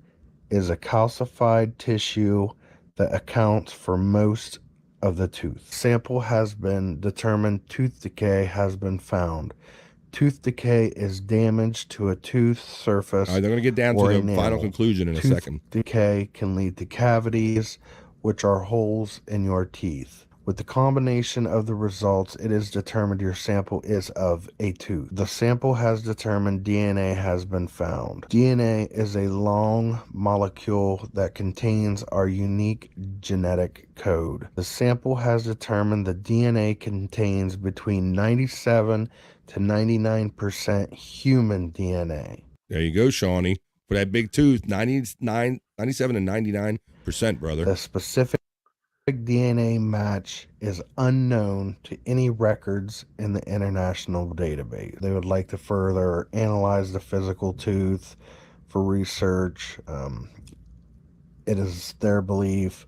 is a calcified tissue that accounts for most of the tooth. Sample has been determined. Tooth decay has been found. Tooth decay is damage to a tooth surface. All right, they're going to get down to the enamel. final conclusion in a second. Tooth decay can lead to cavities, which are holes in your teeth. With the combination of the results, it is determined your sample is of a tooth. The sample has determined DNA has been found. DNA is a long molecule that contains our unique genetic code. The sample has determined the DNA contains between 97 to 99% human DNA. There you go, Shawnee. For that big tooth, 97 to 99%, brother. The specific DNA match is unknown to any records in the international database. They would like to further analyze the physical tooth for research. It is their belief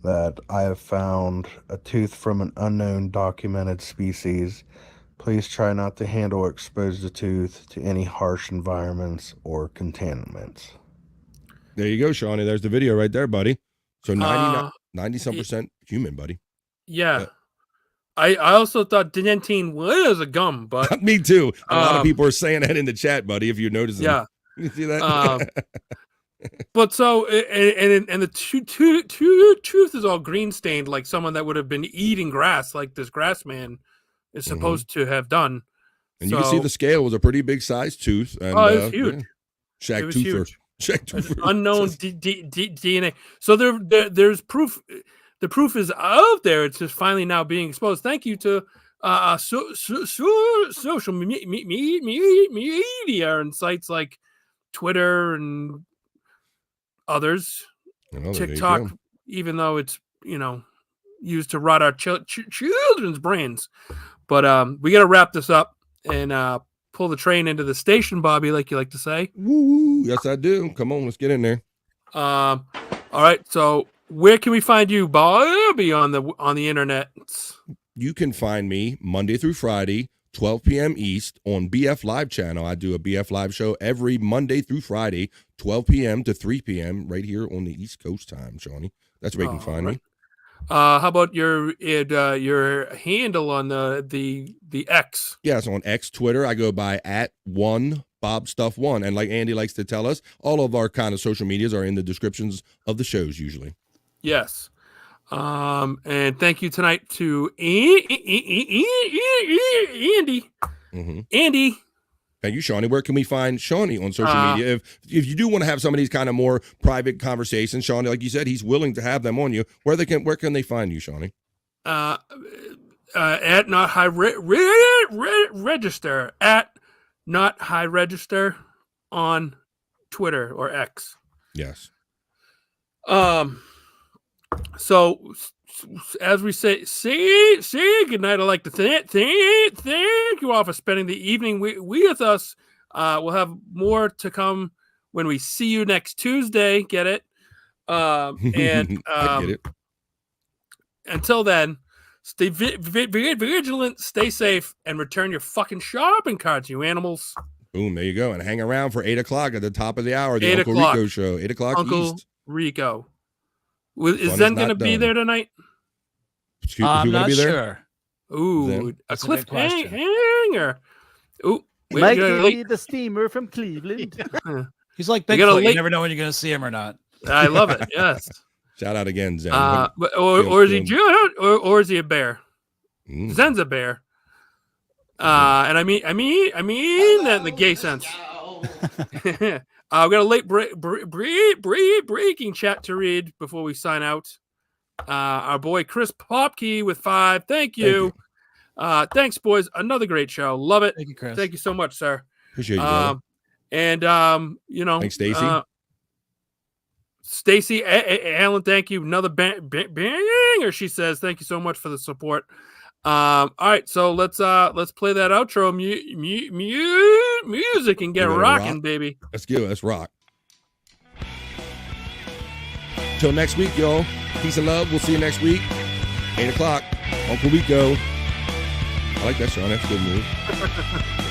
that I have found a tooth from an unknown documented species. Please try not to handle or expose the tooth to any harsh environments or contaminants. There you go, Shawnee. There's the video right there, buddy. So 90-some% human, buddy. Yeah. I also thought dentine was a gum, but me too. A lot of people are saying that in the chat, buddy. If you notice, yeah, you see that. But so and the tooth is all green stained, like someone that would have been eating grass, like this grass man is supposed to have done. And you can see the scale was a pretty big size tooth. And, it was huge. Yeah. It was huge. Unknown DNA. So there's proof. The proof is out there. It's just finally now being exposed. Thank you to social media and sites like Twitter and others. TikTok, even though it's used to rot our children's brains. But we got to wrap this up and pull the train into the station, Bobby, like you like to say. Woo! Yes, I do. Come on, let's get in there. All right. So where can we find you, Bobby, on the internet? You can find me Monday through Friday, 12 p.m. East on BF Live channel. I do a BF Live show every Monday through Friday, 12 p.m. to 3 p.m. right here on the East Coast time, Shawnee. That's where you can find me. How about your handle on the X? Yes, on X, Twitter, I go by @1BobStuff1. And like Andy likes to tell us, all of our kind of social medias are in the descriptions of the shows usually. Yes. And thank you tonight to Andy. Andy. Thank you, Shawnee. Where can we find Shawnee on social media? If you do want to have some of these kind of more private conversations, Shawnee, like you said, he's willing to have them on you. Where can they find you, Shawnee? At Not High Register. At Not High Register on Twitter or X. Yes. So as we say good night, I'd like to thank you all for spending the evening with us. We'll have more to come when we see you next Tuesday. Get it? And I get it. Until then, stay vigilant, stay safe, and return your fucking shopping carts, you animals. Boom, there you go. And hang around for 8 o'clock at the top of the hour, the Uncle 8 o'clock. Rico show. 8 o'clock Uncle East. Rico. Is Zen going to be there tonight? I'm not sure. Ooh, Zen? a That's a good question. cliffhanger. Ooh, Mike Lee, the steamer from Cleveland. He's like We got a Bigfoot. You late- never know when you're going to see him or not. I love it. Yes. Shout out again, Zen. Or is he Jew or is he a bear? Zen's a bear. And I mean that in the gay sense. We got a late breaking chat to read before we sign out. Our boy Chris Popke with 5. Thank you. Thanks, boys. Another great show. Love it. Thank you, Chris. Thank you so much, sir. Appreciate you, brother. And you know, Thanks, Stacy. Stacy Allen, thank you. Another banger. She says, "Thank you so much for the support." All right, so let's play that outro music and get rocking, baby. Let's go. Let's rock. Till next week, y'all. Peace and love. We'll see you next week. 8 o'clock. Uncle Rico. I like that, Sean. That's a good move.